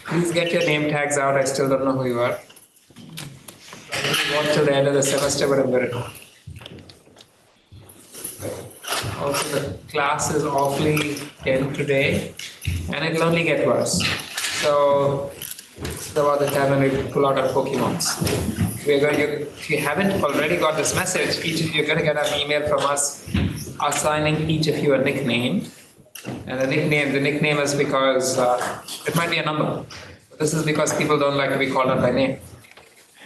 Please get your name tags out. I still don't know who you are. Watch till the end of the semester, but I'm going to. Also, the class is awfully dense today, and it'll only get worse. So, it's about the time when we pull out our Pokemons. We're going to, if you haven't already got this message, each of you are going to get an email from us assigning each of you a nickname. And the nickname is because it might be a number. This is because people don't like to be called out by name.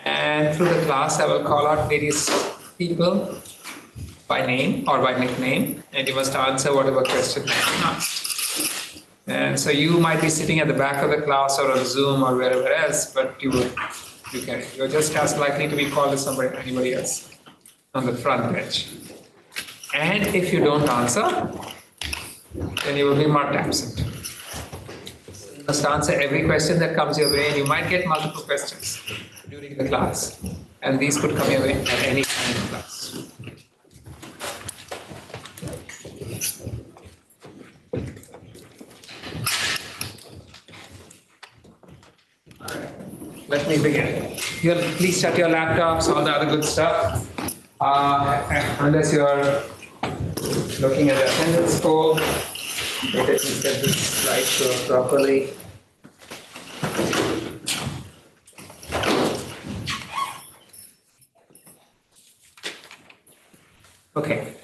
And through the class, I will call out various people by name or by nickname, and you must answer whatever question I'm asked. And so you might be sitting at the back of the class or on Zoom or wherever else, but you're just as likely to be called as anybody else on the front bench. And if you don't answer, then you will be marked absent. You must answer every question that comes your way, and you might get multiple questions during the class. And these could come your way at any time in class. Let me begin. Please shut your laptops, all the other good stuff. Unless you're looking at the attendance poll, let me set this slideshow properly. Okay.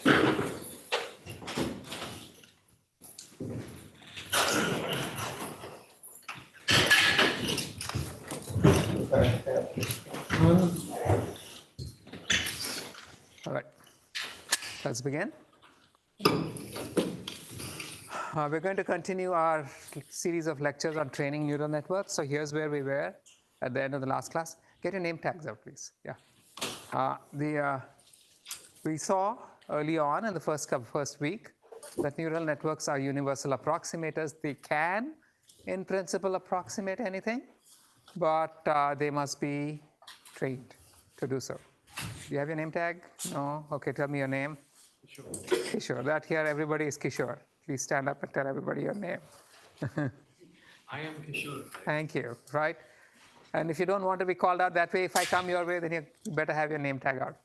All right, let's begin. We're going to continue our series of lectures on training neural networks. So here's where we were at the end of the last class. Get your name tags out, please. Yeah. We saw early on in the first week that neural networks are universal approximators. They can, in principle, approximate anything, but they must be trained to do so. Do you have your name tag? No? Okay, tell me your name. Kishore. Kishore. That here, everybody is Kishore. Please stand up and tell everybody your name. I am Kishore. Thank you. Right? And if you don't want to be called out that way, if I come your way, then you better have your name tag out.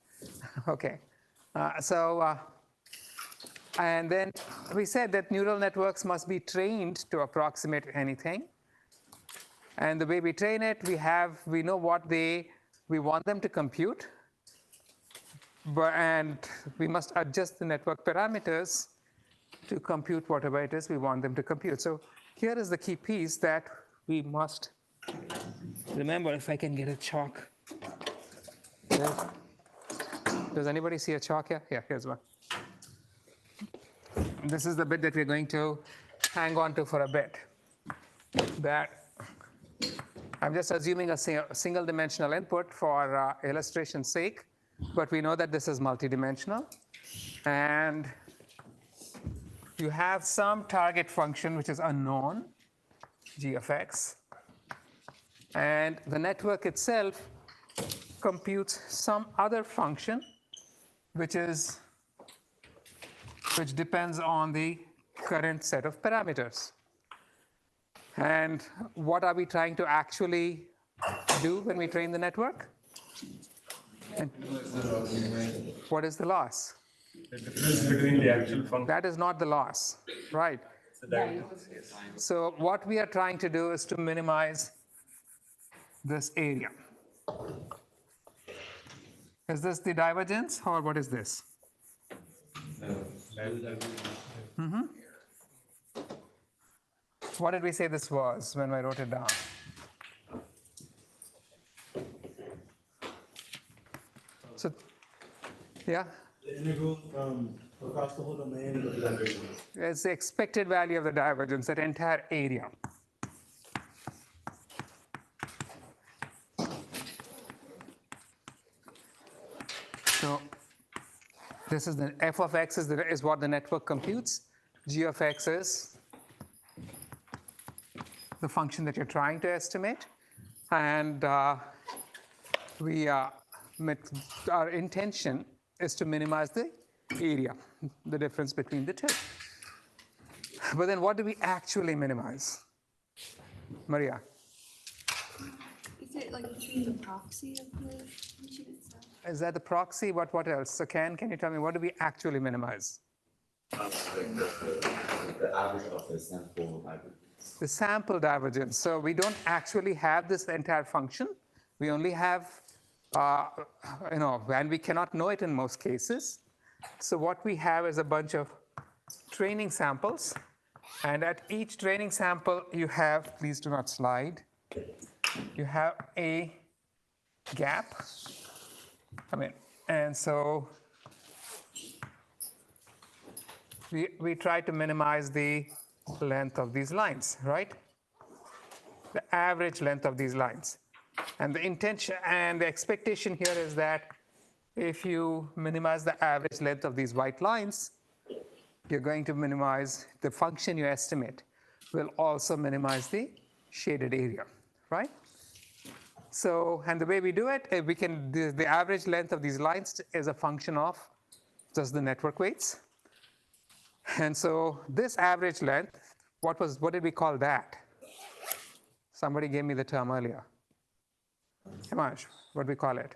Okay. And then we said that neural networks must be trained to approximate anything. And the way we train it, we know what we want them to compute. And we must adjust the network parameters to compute whatever it is we want them to compute. So here is the key piece that we must remember. If I can get a chalk. Does anybody see a chalk here? Yeah, here's one. This is the bit that we're going to hang on to for a bit. That I'm just assuming a single dimensional input for illustration's sake, but we know that this is multidimensional. And you have some target function which is unknown, g of x. And the network itself computes some other function which depends on the current set of parameters. And what are we trying to actually do when we train the network? And what is the loss? The difference between the actual function. That is not the loss, right? So what we are trying to do is to minimize this area. Is this the divergence, or what is this? Mm-hmm. What did we say this was when I wrote it down? So, yeah? The integral from across the whole domain of the divergence. It's the expected value of the divergence, that entire area. So this is the f of x is what the network computes. G of x is the function that you're trying to estimate. And our intention is to minimize the area, the difference between the two. But then what do we actually minimize? Maria? Is it like between the proxy of the function itself? Is that the proxy? What else? So can you tell me what do we actually minimize? The average of the sample divergence. The sample divergence. So we don't actually have this entire function. We only have, and we cannot know it in most cases. So what we have is a bunch of training samples. And at each training sample, you have, please do not slide, you have a gap. And so we try to minimize the length of these lines, right? The average length of these lines. And the intention and the expectation here is that if you minimize the average length of these white lines, you're going to minimize the function you estimate will also minimize the shaded area, right? So, and the way we do it, we can, the average length of these lines is a function of just the network weights. And so this average length, what did we call that? Somebody gave me the term earlier. Himash, what do we call it?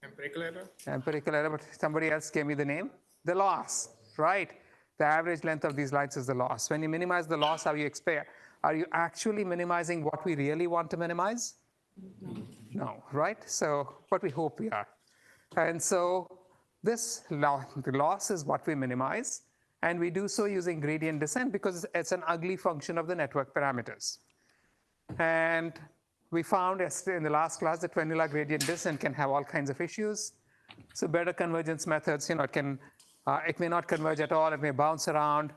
Empirical error? Empirical error, but somebody else gave me the name. The loss, right? The average length of these lines is the loss. When you minimize the loss, are you actually minimizing what we really want to minimize? No, right? So what we hope we are. And so the loss is what we minimize. And we do so using gradient descent because it's an ugly function of the network parameters. And we found in the last class that vanilla gradient descent can have all kinds of issues. So better convergence methods, it may not converge at all. It may bounce around.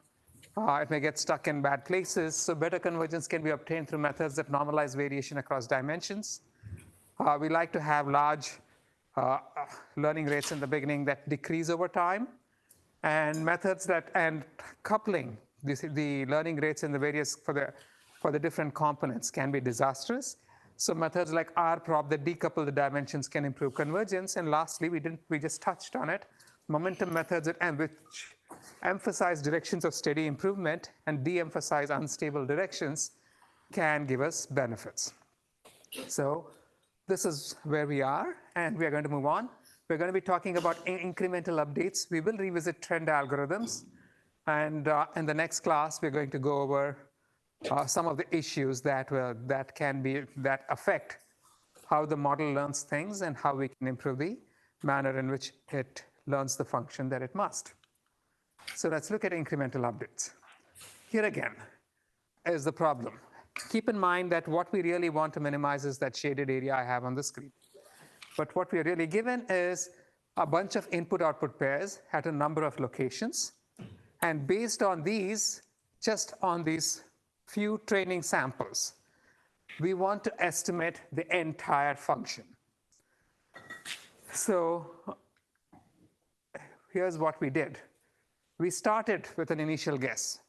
It may get stuck in bad places. So better convergence can be obtained through methods that normalize variation across dimensions. We like to have large learning rates in the beginning that decrease over time. And methods and coupling the learning rates in the various, for the different components can be disastrous. So methods like rprop that decouple the dimensions can improve convergence. And lastly, we just touched on it, momentum methods which emphasize directions of steady improvement and de-emphasize unstable directions can give us benefits. So this is where we are, and we are going to move on. We're going to be talking about incremental updates. We will revisit trend algorithms. And in the next class, we're going to go over some of the issues that affect how the model learns things and how we can improve the manner in which it learns the function that it must. So let's look at incremental updates. Here again is the problem. Keep in mind that what we really want to minimize is that shaded area I have on the screen. But what we're really given is a bunch of input-output pairs at a number of locations. And based on these, just on these few training samples, we want to estimate the entire function. So here's what we did. We started with an initial guess.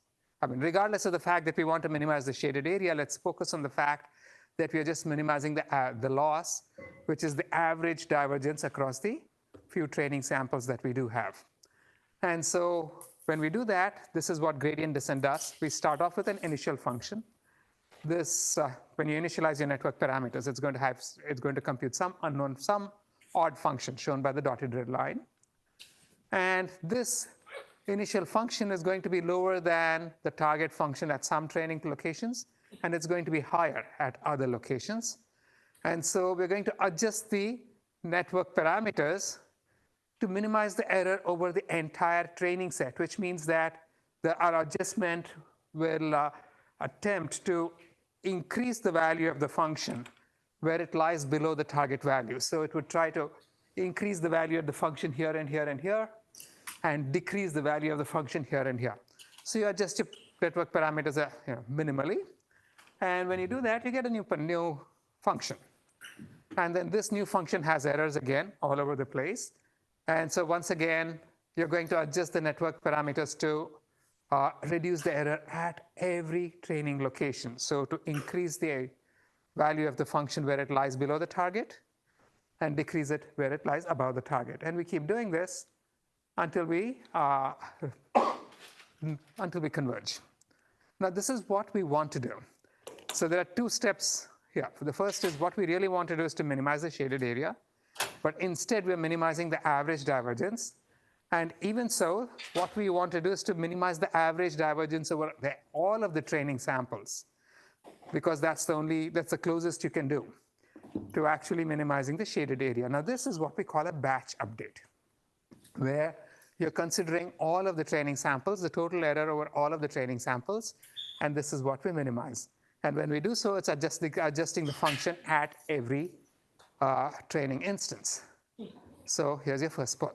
Regardless of the fact that we want to minimize the shaded area, let's focus on the fact that we are just minimizing the loss, which is the average divergence across the few training samples that we do have. And so when we do that, this is what gradient descent does. We start off with an initial function. This, when you initialize your network parameters, it's going to compute some odd function shown by the dotted red line. And this initial function is going to be lower than the target function at some training locations, and it's going to be higher at other locations. And so we're going to adjust the network parameters to minimize the error over the entire training set, which means that our adjustment will attempt to increase the value of the function where it lies below the target value. So it would try to increase the value of the function here and here and here, and decrease the value of the function here and here. So you adjust your network parameters minimally. And when you do that, you get a new function. And then this new function has errors again all over the place. And so once again, you're going to adjust the network parameters to reduce the error at every training location. So to increase the value of the function where it lies below the target and decrease it where it lies above the target. And we keep doing this until we converge. Now, this is what we want to do. So there are two steps here. The first is what we really want to do is to minimize the shaded area, but instead we're minimizing the average divergence. And even so, what we want to do is to minimize the average divergence over all of the training samples, because that's the closest you can do to actually minimizing the shaded area. Now, this is what we call a batch update, where you're considering all of the training samples, the total error over all of the training samples, and this is what we minimize. And when we do so, it's adjusting the function at every training instance. So here's your first pull.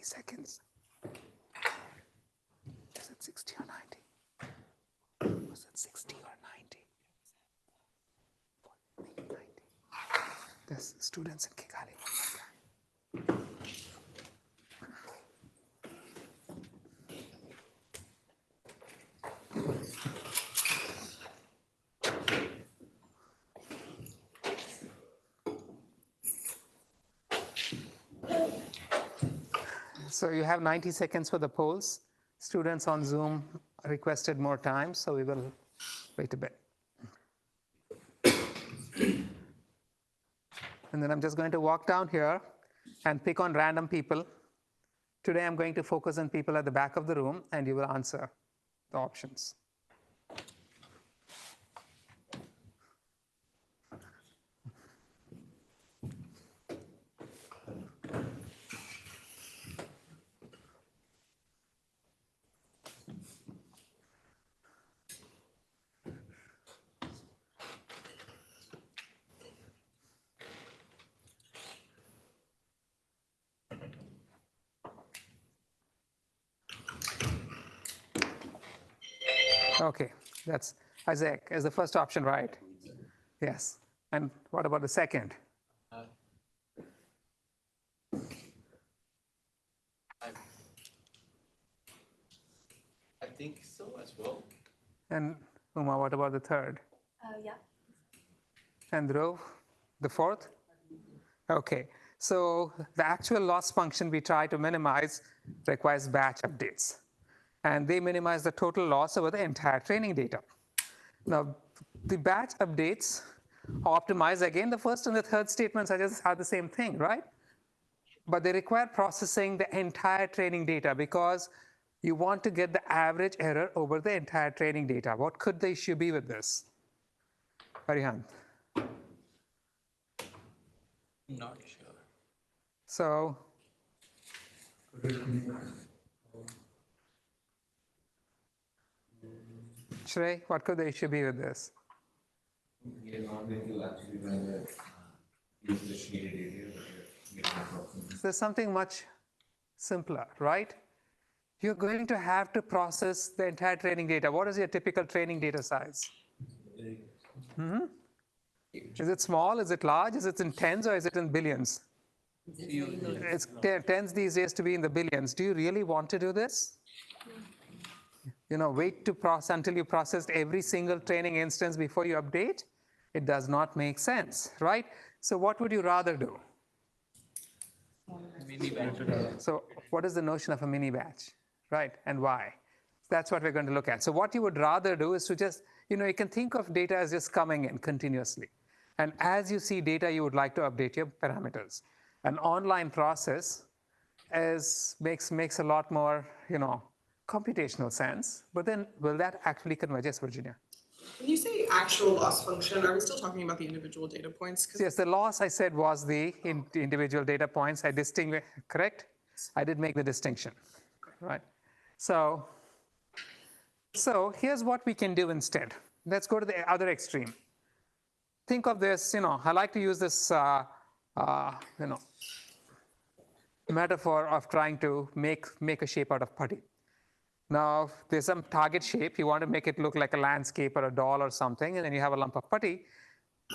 Seconds. Is it 60 or 90? Was it 60 or 90? 90. There's students in Kigali. So you have 90 seconds for the polls. Students on Zoom requested more time, so we will wait a bit. And then I'm just going to walk down here and pick on random people. Today I'm going to focus on people at the back of the room, and you will answer the options. Okay, that's Isaac is the first option, right? Yes. And what about the second? I think so as well. And Uma, what about the third? Yeah. And Dhruv, the fourth? Okay, so the actual loss function we try to minimize requires batch updates. And they minimize the total loss over the entire training data. Now, the batch updates optimize, again, the first and the third statements are the same thing, right? But they require processing the entire training data because you want to get the average error over the entire training data. What could the issue be with this? Arihan? Not sure. So, Shrey, what could the issue be with this? We are not going to actually use the shaded area, but There's something much simpler, right? You're going to have to process the entire training data. What is your typical training data size? Is it small? Is it large? Is it in tens or is it in billions? It's tends these days to be in the billions. Do you really want to do this? Wait to process until you processed every single training instance before you update? It does not make sense, right? So what would you rather do? Mini batch. So what is the notion of a mini batch, right? And why? That's what we're going to look at. So what you would rather do is to just, you can think of data as just coming in continuously. And as you see data, you would like to update your parameters. An online process makes a lot more, computational sense. But then will that actually converge? Yes, Virginia. When you say actual loss function, are we still talking about the individual data points? Yes, the loss I said was the individual data points. I distinguish, correct? I did make the distinction, right? So here's what we can do instead. Let's go to the other extreme. Think of this, I like to use this, metaphor of trying to make a shape out of putty. Now, there's some target shape. You want to make it look like a landscape or a doll or something, and then you have a lump of putty.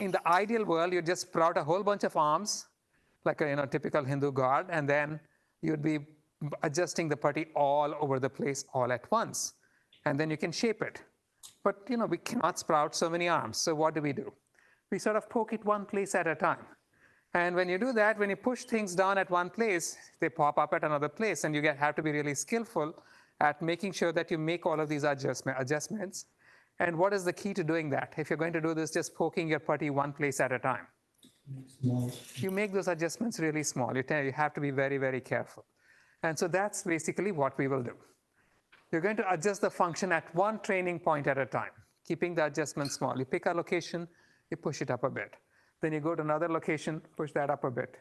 In the ideal world, you just sprout a whole bunch of arms, like a typical Hindu god, and then you'd be adjusting the putty all over the place all at once. And then you can shape it. But we cannot sprout so many arms. So what do? We sort of poke it one place at a time. And when you do that, when you push things down at one place, they pop up at another place. And you have to be really skillful at making sure that you make all of these adjustments. And what is the key to doing that? If you're going to do this, just poking your putty one place at a time. You make those adjustments really small. You have to be very, very careful. And so that's basically what we will do. You're going to adjust the function at one training point at a time, keeping the adjustment small. You pick a location, you push it up a bit. Then you go to another location, push that up a bit.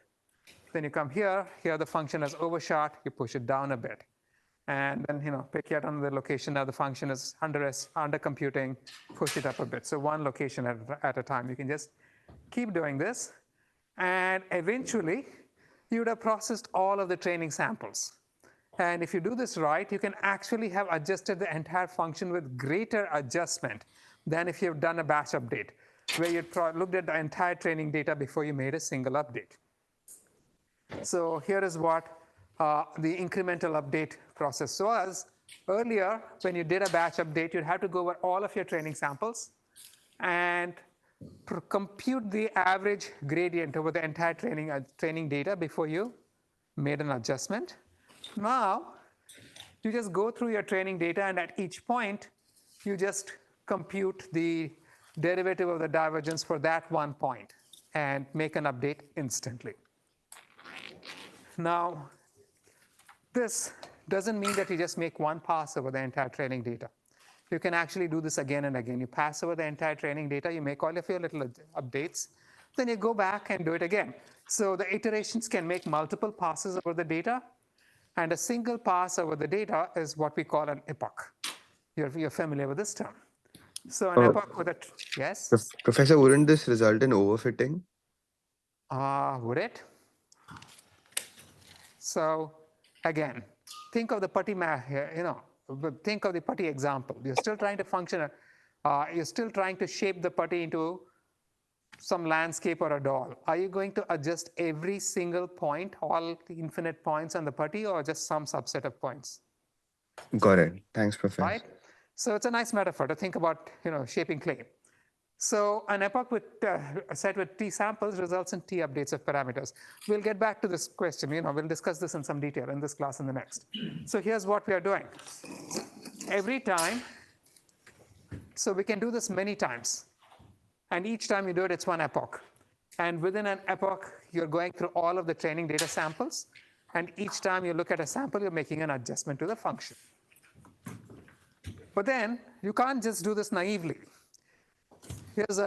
Then you come here the function is overshot, you push it down a bit. And then pick yet another location, now the function is under computing, push it up a bit. So one location at a time. You can just keep doing this. And eventually, you would have processed all of the training samples. And if you do this right, you can actually have adjusted the entire function with greater adjustment than if you've done a batch update, where you looked at the entire training data before you made a single update. So here is what the incremental update process was. Earlier, when you did a batch update, you'd have to go over all of your training samples and compute the average gradient over the entire training data before you made an adjustment. Now, you just go through your training data, and at each point, you just compute the derivative of the divergence for that one point and make an update instantly. Now, this doesn't mean that you just make one pass over the entire training data. You can actually do this again and again. You pass over the entire training data, you make all of your little updates, then you go back and do it again. So the iterations can make multiple passes over the data, and a single pass over the data is what we call an epoch. You're familiar with this term. So an epoch with a, yes? Professor, wouldn't this result in overfitting? Would it? So again, think of the putty think of the putty example. You're still trying to function, you're still trying to shape the putty into some landscape or a doll. Are you going to adjust every single point, all the infinite points on the putty, or just some subset of points? Got it. Thanks, Professor. Right? So it's a nice metaphor to think about shaping clay. So an epoch with a set with t samples results in t updates of parameters. We'll get back to this question. We'll discuss this in some detail in this class and the next. So here's what we are doing. Every time, so we can do this many times. And each time you do it, it's one epoch. And within an epoch, you're going through all of the training data samples. And each time you look at a sample, you're making an adjustment to the function. But then you can't just do this naively. Here's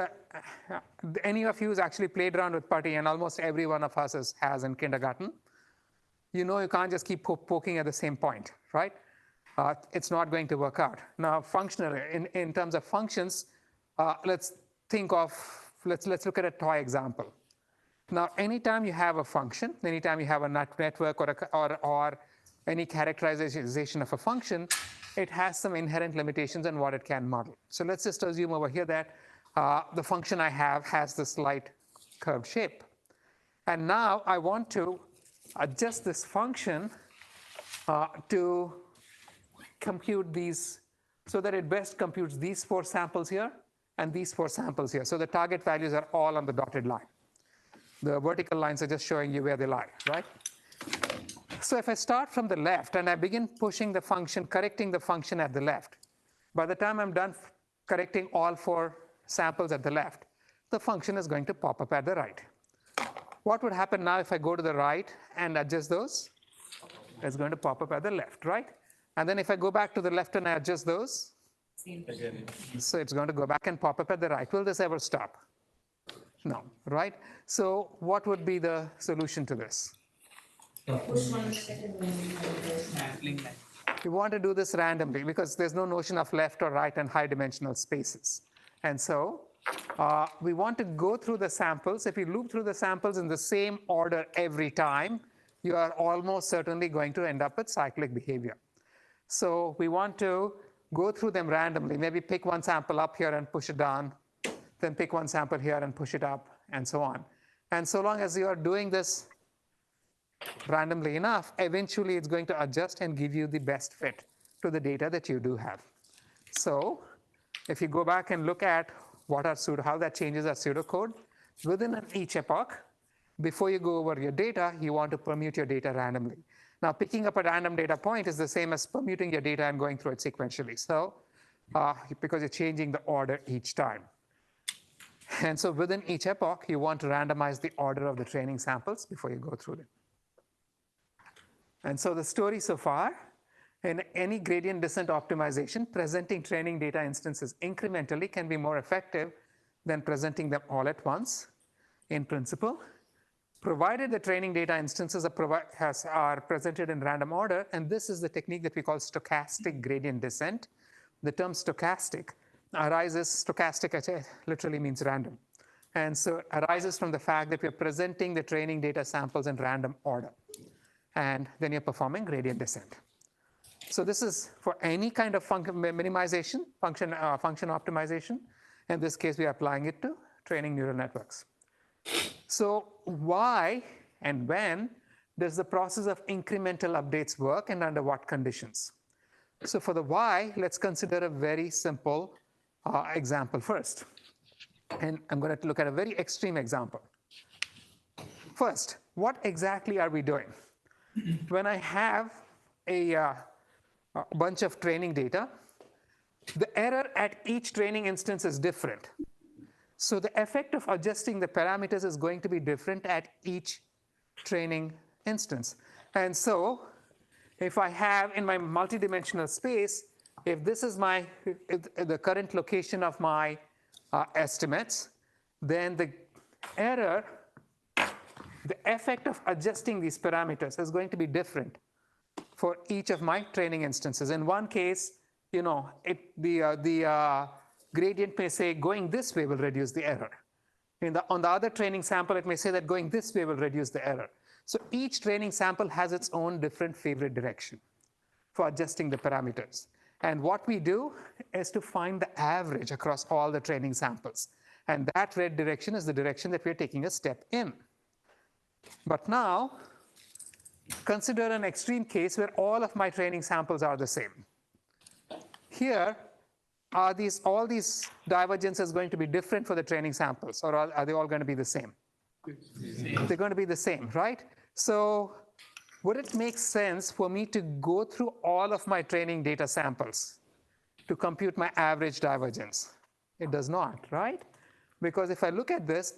any of you who's actually played around with putty, and almost every one of us has in kindergarten. You can't just keep poking at the same point, right? It's not going to work out. Now, functionally, in terms of functions, let's look at a toy example. Now, anytime you have a function, anytime you have a network or any characterization of a function, it has some inherent limitations on what it can model. So let's just assume over here that the function I have has this light curved shape. And now I want to adjust this function to compute these so that it best computes these 4 samples here and these 4 samples here. So the target values are all on the dotted line. The vertical lines are just showing you where they lie, right? So if I start from the left and I begin pushing the function, correcting the function at the left, by the time I'm done correcting all 4 samples at the left, the function is going to pop up at the right. What would happen now if I go to the right and adjust those? It's going to pop up at the left, right? And then if I go back to the left and I adjust those, so it's going to go back and pop up at the right. Will this ever stop? No, right? So what would be the solution to this? You want to do this randomly because there's no notion of left or right and high dimensional spaces. And so we want to go through the samples. If you loop through the samples in the same order every time, you are almost certainly going to end up with cyclic behavior. So we want to go through them randomly. Maybe pick one sample up here and push it down, then pick one sample here and push it up, and so on. And so long as you are doing this randomly enough, eventually it's going to adjust and give you the best fit to the data that you do have. So if you go back and look at how that changes our pseudocode, within each epoch, before you go over your data, you want to permute your data randomly. Now, picking up a random data point is the same as permuting your data and going through it sequentially. So, because you're changing the order each time. And so within each epoch, you want to randomize the order of the training samples before you go through them. And so the story so far, in any gradient descent optimization, presenting training data instances incrementally can be more effective than presenting them all at once, in principle, provided the training data instances are presented in random order. And this is the technique that we call stochastic gradient descent. The term stochastic literally means random. And so it arises from the fact that we're presenting the training data samples in random order. And then you're performing gradient descent. So this is for any kind of minimization, function optimization. In this case, we are applying it to training neural networks. So why and when does the process of incremental updates work, and under what conditions? So for the why, let's consider a very simple example first. And I'm going to look at a very extreme example. First, what exactly are we doing? When I have a bunch of training data, the error at each training instance is different. So the effect of adjusting the parameters is going to be different at each training instance. And so if I have in my multidimensional space, if this is the current location of my estimates, then the error, the effect of adjusting these parameters is going to be different for each of my training instances. In one case, the gradient may say going this way will reduce the error. On the other training sample, it may say that going this way will reduce the error. So each training sample has its own different favorite direction for adjusting the parameters. And what we do is to find the average across all the training samples. And that red direction is the direction that we're taking a step in. But now, consider an extreme case where all of my training samples are the same. Here, are all these divergences going to be different for the training samples, or are they all going to be the same? They're going to be the same, right? So would it make sense for me to go through all of my training data samples to compute my average divergence? It does not, right? Because if I look at this,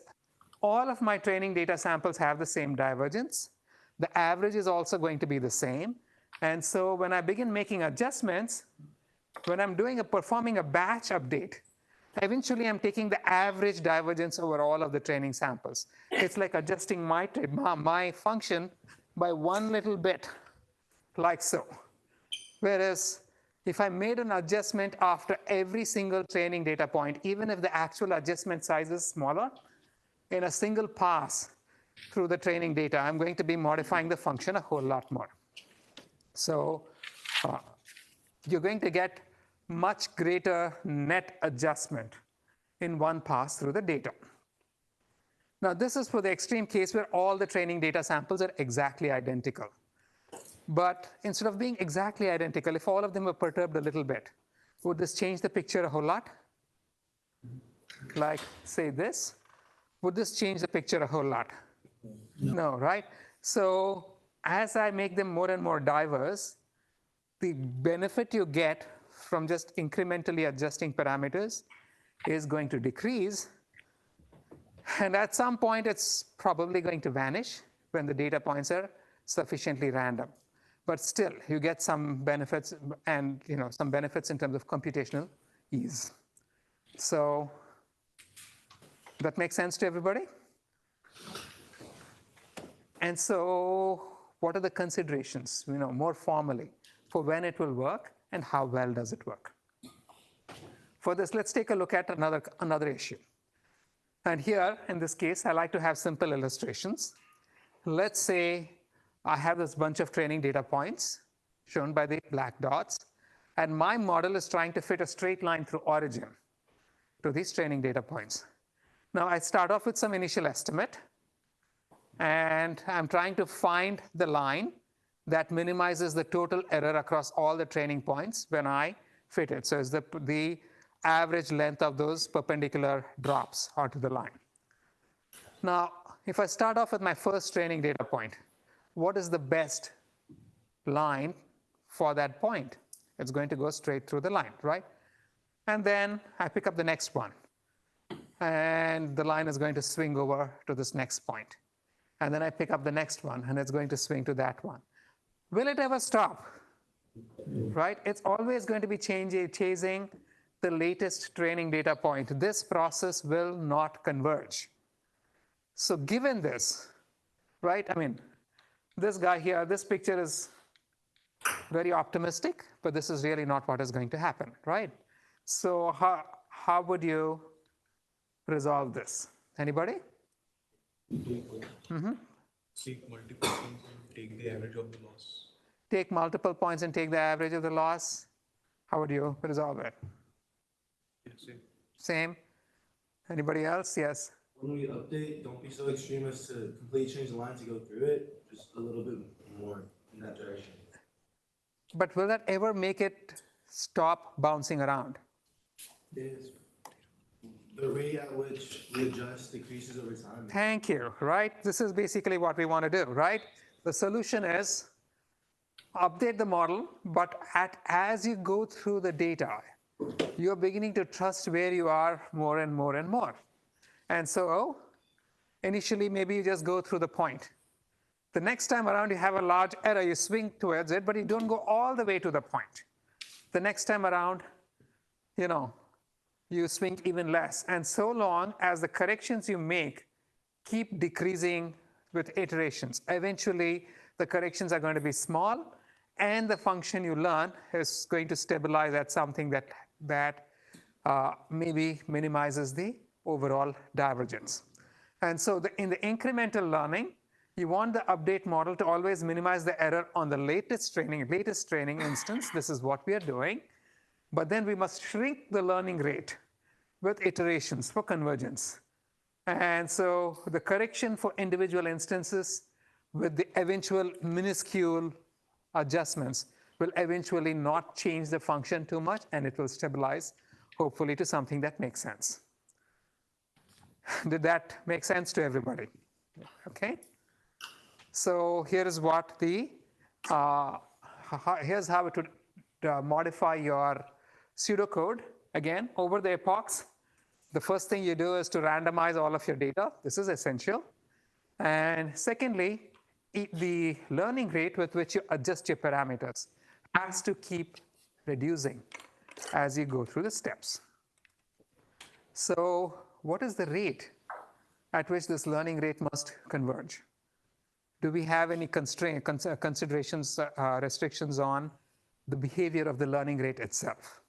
all of my training data samples have the same divergence. The average is also going to be the same. And so when I begin making adjustments, when I'm performing a batch update, eventually I'm taking the average divergence over all of the training samples. It's like adjusting my function by one little bit, like so. Whereas if I made an adjustment after every single training data point, even if the actual adjustment size is smaller, in a single pass through the training data, I'm going to be modifying the function a whole lot more. So you're going to get much greater net adjustment in one pass through the data. Now, this is for the extreme case where all the training data samples are exactly identical. But instead of being exactly identical, if all of them were perturbed a little bit, would this change the picture a whole lot? Like, say this. Would this change the picture a whole lot? No, right? So as I make them more and more diverse, the benefit you get from just incrementally adjusting parameters is going to decrease. And at some point, it's probably going to vanish when the data points are sufficiently random. But still, you get some benefits, and some benefits in terms of computational ease. So that makes sense to everybody? And so what are the considerations, more formally, for when it will work and how well does it work? For this, let's take a look at another issue. And here, in this case, I like to have simple illustrations. Let's say I have this bunch of training data points shown by the black dots, and my model is trying to fit a straight line through origin to these training data points. Now I start off with some initial estimate, and I'm trying to find the line that minimizes the total error across all the training points when I fit it. So it's the average length of those perpendicular drops onto the line. Now, if I start off with my first training data point, what is the best line for that point? It's going to go straight through the line, right? And then I pick up the next one, and the line is going to swing over to this next point. And then I pick up the next one, and it's going to swing to that one. Will it ever stop? Right? It's always going to be chasing the latest training data point. This process will not converge. So given this, right, I mean, this guy here, this picture is very optimistic, but this is really not what is going to happen, right? So how would you resolve this? Anybody? Mm-hmm. Take multiple points and take the average of the loss. Take multiple points and take the average of the loss. How would you resolve it? Yeah, same. Same? Anybody else? Yes. When we update, don't be so extreme as to completely change the line to go through it. Just a little bit more in that direction. But will that ever make it stop bouncing around? Is the rate at which we adjust decreases over time. Thank you, right? This is basically what we want to do, right? The solution is update the model, but as you go through the data, you're beginning to trust where you are more and more and more. And so initially, maybe you just go through the point. The next time around, you have a large error, you swing towards it, but you don't go all the way to the point. The next time around, you swing even less. And so long as the corrections you make keep decreasing with iterations, eventually the corrections are going to be small, and the function you learn is going to stabilize at something that maybe minimizes the overall divergence. And so in the incremental learning, you want the update model to always minimize the error on the latest training instance. This is what we are doing. But then we must shrink the learning rate with iterations for convergence. And so the correction for individual instances with the eventual minuscule adjustments will eventually not change the function too much, and it will stabilize, hopefully, to something that makes sense. Did that make sense to everybody? Okay. So here is what here's how it would modify your pseudocode. Again, over the epochs, the first thing you do is to randomize all of your data. This is essential. And secondly, the learning rate with which you adjust your parameters has to keep reducing as you go through the steps. So what is the rate at which this learning rate must converge? Do we have any considerations, restrictions on the behavior of the learning rate itself?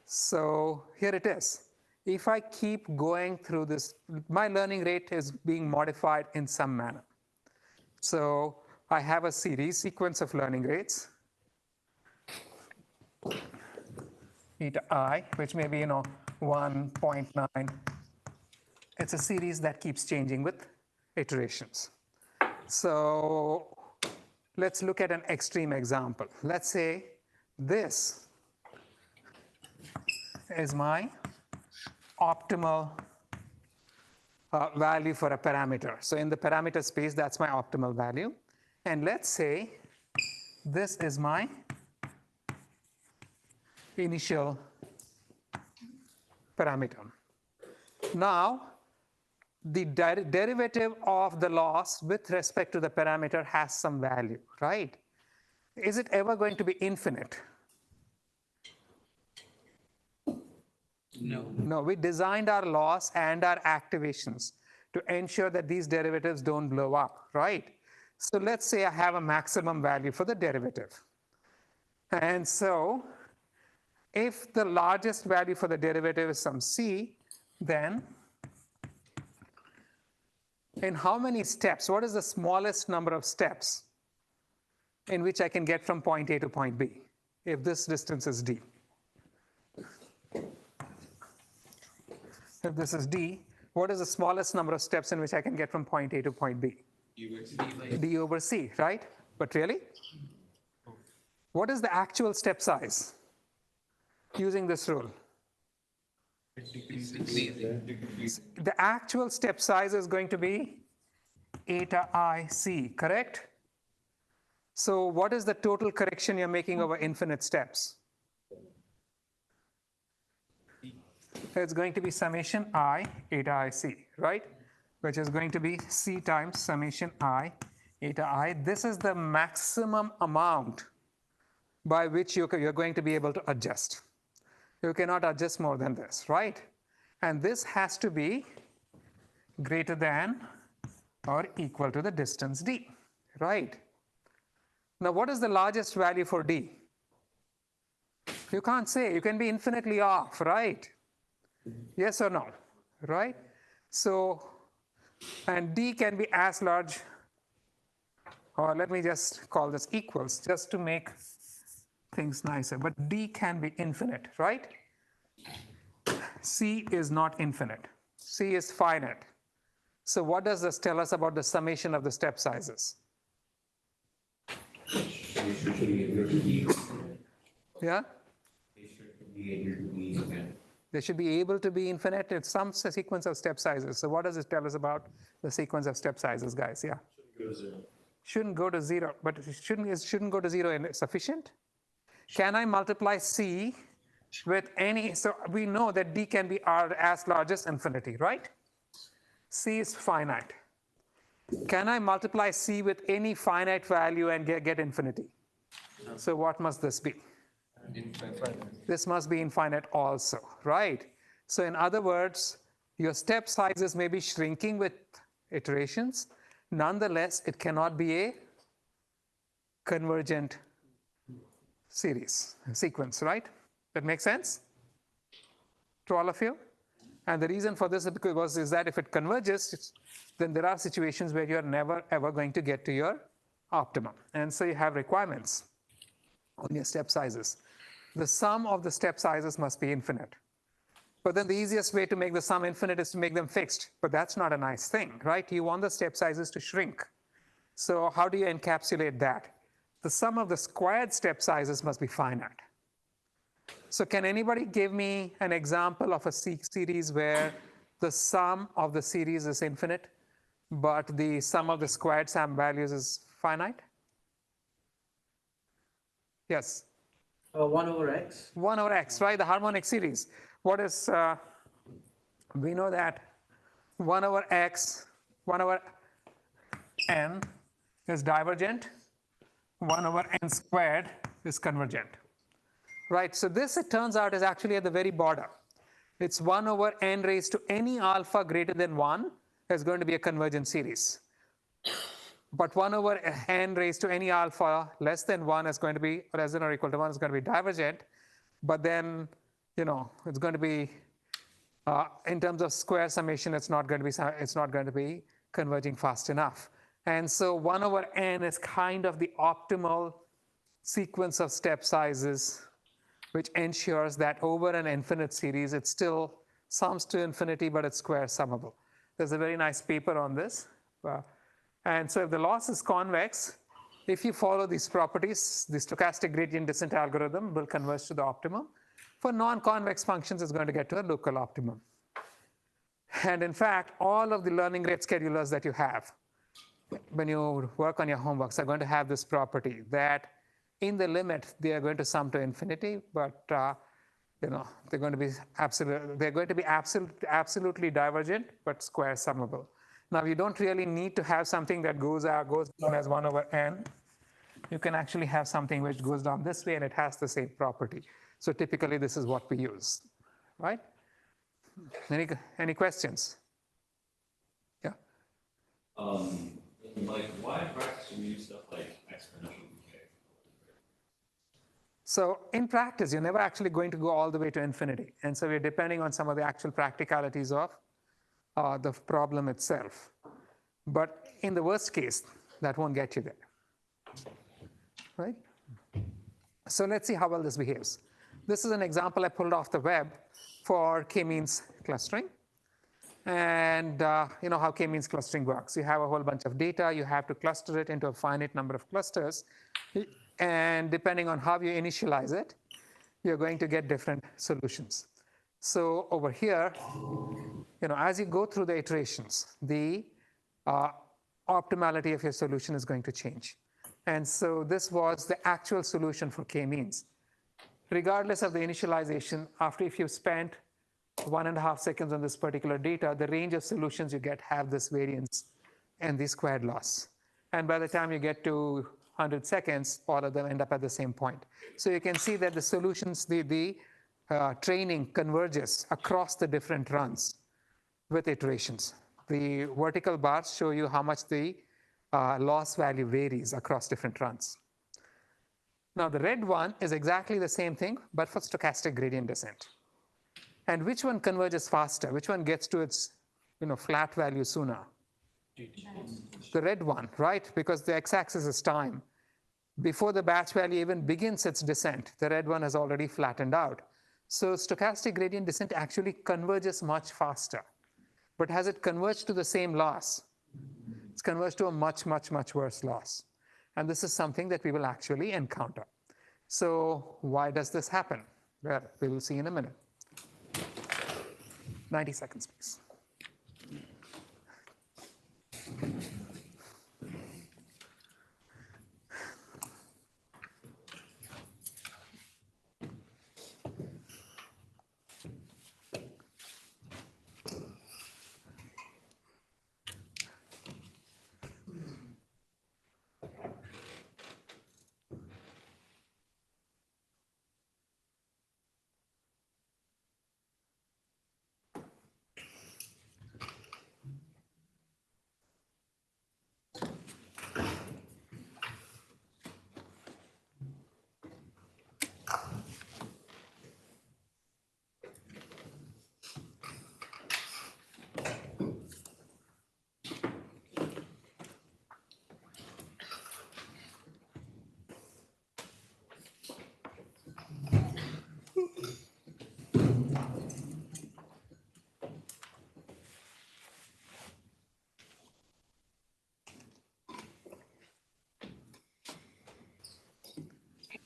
So here it is. If I keep going through this, my learning rate is being modified in some manner. So I have a sequence of learning rates, eta I, which may be 1.9. It's a series that keeps changing with iterations. So let's look at an extreme example. Let's say this is my optimal value for a parameter. So in the parameter space, that's my optimal value. And let's say this is my initial parameter. Now, the derivative of the loss with respect to the parameter has some value, right? Is it ever going to be infinite? No. No, we designed our loss and our activations to ensure that these derivatives don't blow up, right? So let's say I have a maximum value for the derivative. And so if the largest value for the derivative is some c, then In how many steps? What is the smallest number of steps in which I can get from point A to point B if this distance is d? If this is d, what is the smallest number of steps in which I can get from point A to point B? D over c, right? But really? What is the actual step size using this rule? The actual step size is going to be eta I c, correct? So what is the total correction you're making over infinite steps? It's going to be summation I eta I c, right? Which is going to be c times summation I eta I. This is the maximum amount by which you're going to be able to adjust. You cannot adjust more than this, right? And this has to be greater than or equal to the distance d, right? Now, what is the largest value for d? You can't say. You can be infinitely off, right? Yes or no, right? So, and d can be as large, or let me just call this equals, just to make things nicer, but d can be infinite, right? C is not infinite. C is finite. So what does this tell us about the summation of the step sizes? They should be able to be, Yeah? they should be able to be infinite. They should be able to be infinite. It's some sequence of step sizes. So what does it tell us about the sequence of step sizes, guys? Yeah? Shouldn't go to zero, but it shouldn't go to zero and sufficient? Can I multiply C with any, so we know that D can be R as large as infinity, right? C is finite. Can I multiply C with any finite value and get infinity? So what must this be? Infinite. This must be infinite also, right? So in other words, your step sizes may be shrinking with iterations. Nonetheless, it cannot be a convergent sequence, right? That makes sense to all of you? And the reason for this is that if it converges, then there are situations where you're never ever going to get to your optimum. And so you have requirements on your step sizes. The sum of the step sizes must be infinite. But then the easiest way to make the sum infinite is to make them fixed. But that's not a nice thing, right? You want the step sizes to shrink. So how do you encapsulate that? The sum of the squared step sizes must be finite. So can anybody give me an example of a series where the sum of the series is infinite, but the sum of the squared sum values is finite? Yes? 1 over x. 1 over x, right? The harmonic series. What is, we know that 1 over x, 1 over n is divergent, 1 over n squared is convergent. Right, so this, it turns out, is actually at the very border. It's 1 over n raised to any alpha greater than 1 is going to be a convergent series. But 1 over n raised to any alpha less than 1 is going to be, less than or equal to 1 is going to be divergent. But then, you know, it's going to be, in terms of square summation, it's not going to be converging fast enough. And so 1 over n is kind of the optimal sequence of step sizes, which ensures that over an infinite series, it still sums to infinity, but it's square summable. There's a very nice paper on this. And so if the loss is convex, if you follow these properties, the stochastic gradient descent algorithm will converge to the optimum. For non-convex functions, it's going to get to a local optimum. And in fact, all of the learning rate schedulers that you have, when you work on your homeworks, are going to have this property that in the limit, they are going to sum to infinity, but you know, they're going to be absolutely divergent, but square summable. Now, you don't really need to have something that goes down as 1 over n. You can actually have something which goes down this way, and it has the same property. So typically, this is what we use, right? Any questions? Yeah. Like, why in practice do we use stuff like exponential decay? So in practice, you're never actually going to go all the way to infinity. And so we're depending on some of the actual practicalities of the problem itself. But in the worst case, that won't get you there, right? So let's see how well this behaves. This is an example I pulled off the web for k-means clustering. And you know how k-means clustering works. You have a whole bunch of data. You have to cluster it into a finite number of clusters. And depending on how you initialize it, you're going to get different solutions. So over here, you know, as you go through the iterations, the optimality of your solution is going to change. And so this was the actual solution for k-means. Regardless of the initialization, after if you've spent 1.5 seconds on this particular data, the range of solutions you get have this variance and the squared loss. And by the time you get to 100 seconds, all of them end up at the same point. So you can see that the solutions, the training converges across the different runs with iterations. The vertical bars show you how much the loss value varies across different runs. Now the red one is exactly the same thing, but for stochastic gradient descent. And which one converges faster? Which one gets to its flat value sooner? The red one, right? Because the x-axis is time. Before the batch value even begins its descent, the red one has already flattened out. So stochastic gradient descent actually converges much faster. But has it converged to the same loss? It's converged to a much, much, much worse loss. And this is something that we will actually encounter. So why does this happen? Well, we will see in a minute. 90 seconds, please.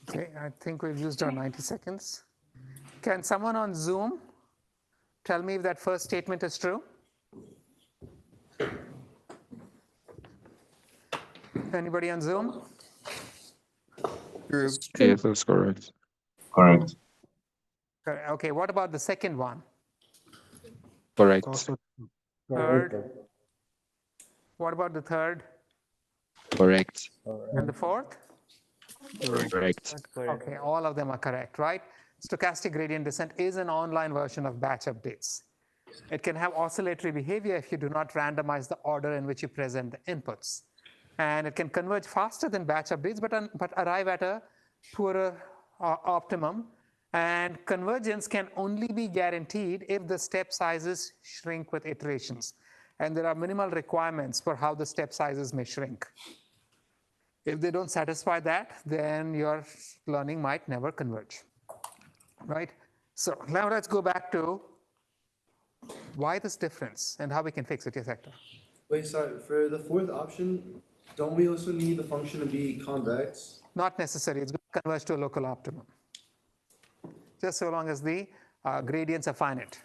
Okay, I think we've used our 90 seconds. Can someone on Zoom tell me if that first statement is true? Anybody on Zoom? True. Yes, that's correct. Correct. Okay, what about the second one? Correct. Third? What about the third? Correct. And the fourth? Correct. Okay, all of them are correct, right? Stochastic gradient descent is an online version of batch updates. It can have oscillatory behavior if you do not randomize the order in which you present the inputs. And it can converge faster than batch updates, but arrive at a poorer optimum. And convergence can only be guaranteed if the step sizes shrink with iterations. And there are minimal requirements for how the step sizes may shrink. If they don't satisfy that, then your learning might never converge, right? So now let's go back to why this difference and how we can fix it. Yes, Hector. Wait, sorry, for the fourth option, don't we also need the function to be convex? Not necessary. It's going to converge to a local optimum, just so long as the gradients are finite.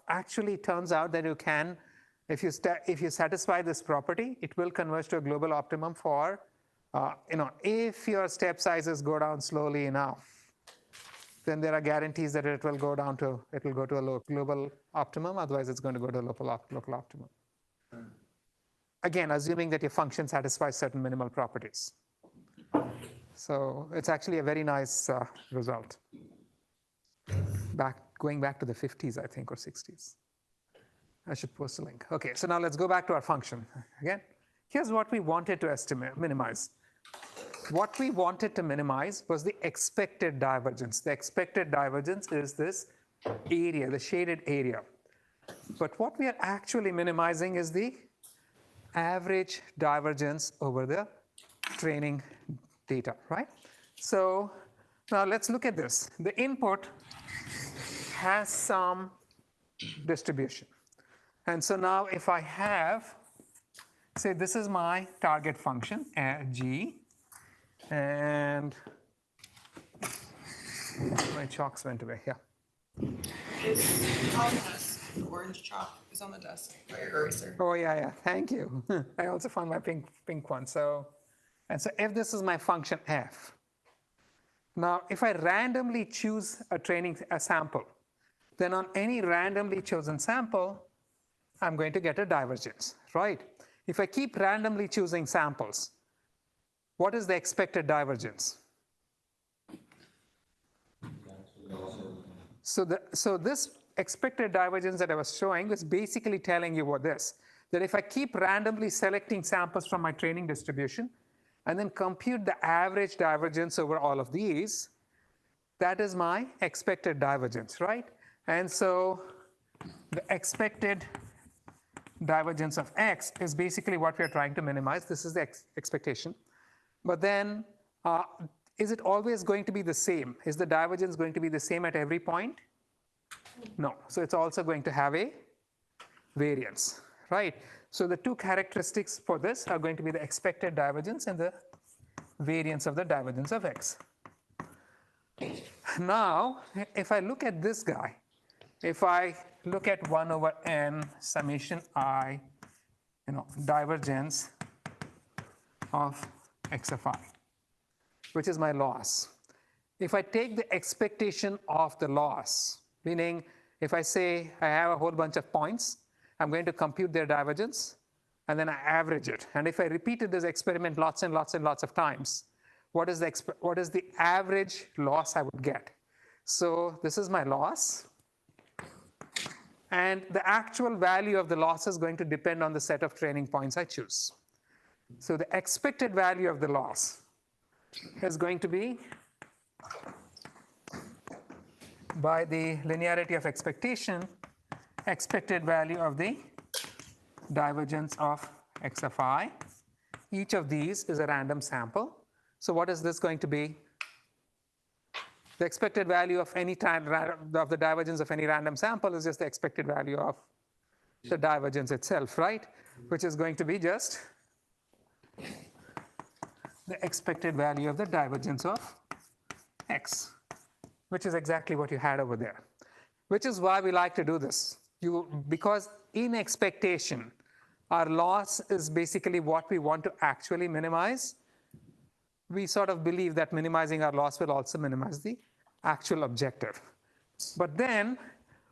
Actually, it turns out that you can, if you satisfy this property, it will converge to a global optimum for, if your step sizes go down slowly enough, then there are guarantees that it will go to a global optimum. Otherwise, it's going to go to a local optimum. Again, assuming that your function satisfies certain minimal properties. So it's actually a very nice result. Going back to the 50s, I think, or 60s. I should post a link. Okay, so now let's go back to our function again. Here's what we wanted to minimize. What we wanted to minimize was the expected divergence. The expected divergence is this area, the shaded area. But what we are actually minimizing is the average divergence over the training data, right? So now let's look at this. The input has some distribution. And so now if I have, say this is my target function, G, and my chalks went away, yeah. It's on the desk. The orange chalk is on the desk by your eraser. Oh yeah, thank you. I also found my pink one. So if this is my function f, now if I randomly choose a sample, then on any randomly chosen sample, I'm going to get a divergence, right? If I keep randomly choosing samples, what is the expected divergence? So this expected divergence that I was showing is basically telling you what this, that if I keep randomly selecting samples from my training distribution and then compute the average divergence over all of these, that is my expected divergence, right? And so the expected divergence of x is basically what we are trying to minimize. This is the expectation. But then, is it always going to be the same? Is the divergence going to be the same at every point? No. So it's also going to have a variance, right? So the two characteristics for this are going to be the expected divergence and the variance of the divergence of x. Now, if I look at this guy, if I look at 1 over n summation I, divergence of x of I, which is my loss. If I take the expectation of the loss, meaning if I say I have a whole bunch of points, I'm going to compute their divergence, and then I average it. And if I repeated this experiment lots and lots and lots of times, what is the average loss I would get? So this is my loss. And the actual value of the loss is going to depend on the set of training points I choose. So the expected value of the loss is going to be, by the linearity of expectation, expected value of the divergence of x of I. Each of these is a random sample. So what is this going to be? The expected value of any time of the divergence of any random sample is just the expected value of the divergence itself, right? Which is going to be just the expected value of the divergence of x, which is exactly what you had over there. Which is why we like to do this. Because in expectation, our loss is basically what we want to actually minimize. We sort of believe that minimizing our loss will also minimize the actual objective. But then,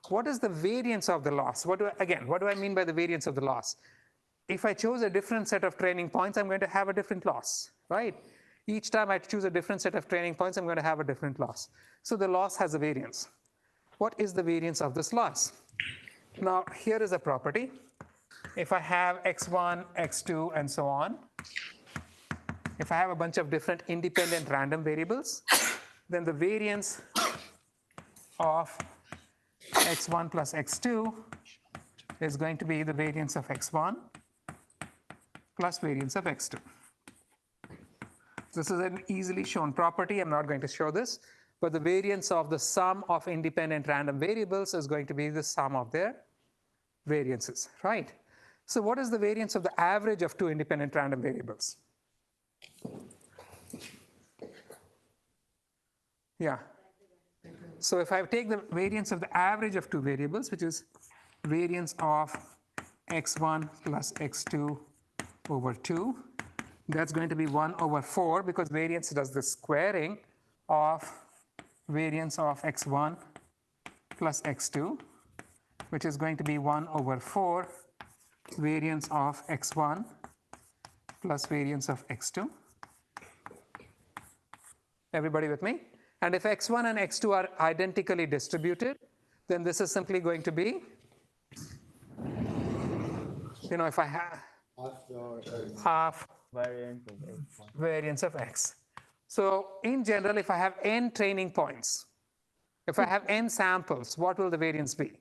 what is the variance of the loss? What do I mean by the variance of the loss? If I chose a different set of training points, I'm going to have a different loss, right? Each time I choose a different set of training points, I'm going to have a different loss. So the loss has a variance. What is the variance of this loss? Now, here is a property. If I have x1, x2, and so on, if I have a bunch of different independent random variables, then the variance of x1 plus x2 is going to be the variance of x1 plus variance of x2. This is an easily shown property. I'm not going to show this. But the variance of the sum of independent random variables is going to be the sum of their variances, right? So what is the variance of the average of two independent random variables? Yeah. So if I take the variance of the average of two variables, which is variance of x1 plus x2 over 2, that's going to be 1 over 4, because variance does the squaring of variance of x1 plus x2, which is going to be 1 over 4 variance of x1 plus variance of x2. Everybody with me? And if x1 and x2 are identically distributed, then this is simply going to be, if I have half variance of x. So in general, if I have n training points, if I have n samples, what will the variance be?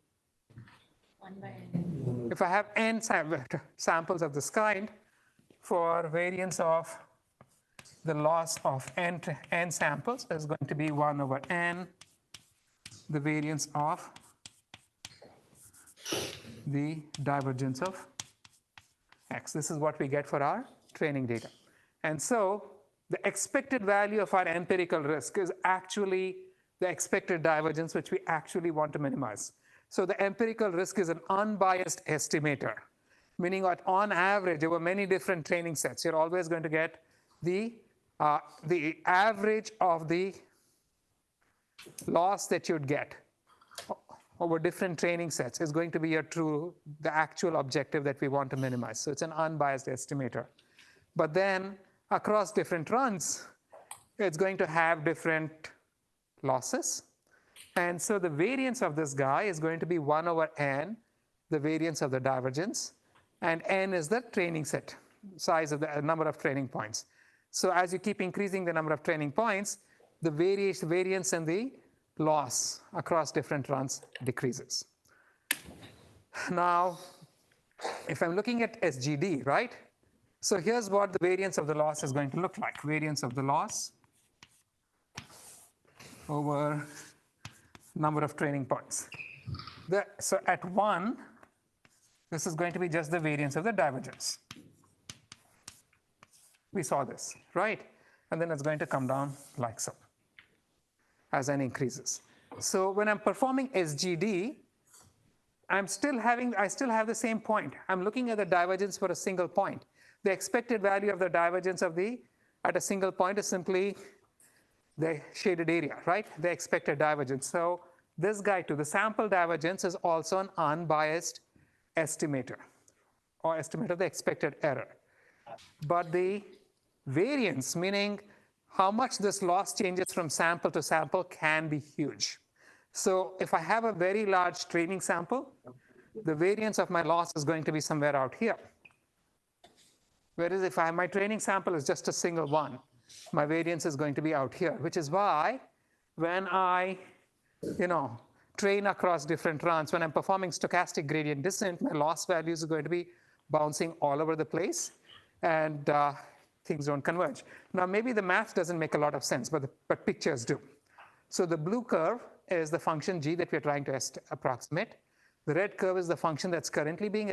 If I have n samples of this kind, for variance of the loss of n samples is going to be 1 over n, the variance of the divergence of x. This is what we get for our training data. And so the expected value of our empirical risk is actually the expected divergence, which we actually want to minimize. So the empirical risk is an unbiased estimator, meaning that on average, over many different training sets, you're always going to get the average of the loss that you'd get over different training sets is going to be the actual objective that we want to minimize. So it's an unbiased estimator. But then across different runs, it's going to have different losses. And so the variance of this guy is going to be 1 over n, the variance of the divergence, and n is the training set, size of the number of training points. So as you keep increasing the number of training points, the variance in the loss across different runs decreases. Now, if I'm looking at SGD, right? So here's what the variance of the loss is going to look like. Variance of the loss over number of training points. So at 1, this is going to be just the variance of the divergence. We saw this, right? And then it's going to come down like so as n increases. So when I'm performing SGD, I still have the same point. I'm looking at the divergence for a single point. The expected value of the divergence at a single point is simply the shaded area, right? The expected divergence. So this guy too, the sample divergence, is also an unbiased estimator, or estimator of the expected error. But the variance, meaning how much this loss changes from sample to sample, can be huge. So if I have a very large training sample, the variance of my loss is going to be somewhere out here. Whereas if my training sample is just a single one, my variance is going to be out here, which is why when I train across different runs, when I'm performing stochastic gradient descent, my loss values are going to be bouncing all over the place, and things don't converge. Now, maybe the math doesn't make a lot of sense, but pictures do. So the blue curve is the function g that we're trying to approximate. The red curve is the function that's currently being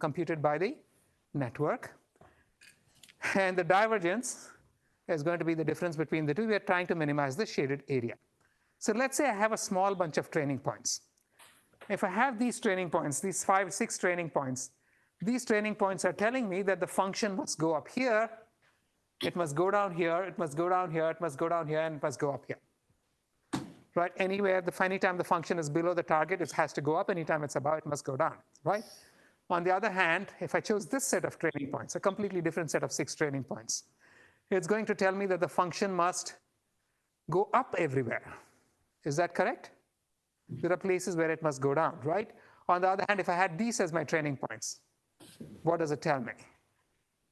computed by the network. And the divergence is going to be the difference between the two. We are trying to minimize the shaded area. So let's say I have a small bunch of training points. If I have these training points, these 5, 6 training points, these training points are telling me that the function must go up here, it must go down here, it must go down here, it must go down here, and it must go up here. Right? Anywhere, anytime the function is below the target, it has to go up. Anytime it's above, it must go down. Right? On the other hand, if I chose this set of training points, a completely different set of 6 training points, it's going to tell me that the function must go up everywhere. Is that correct? There are places where it must go down, right? On the other hand, if I had these as my training points, what does it tell me?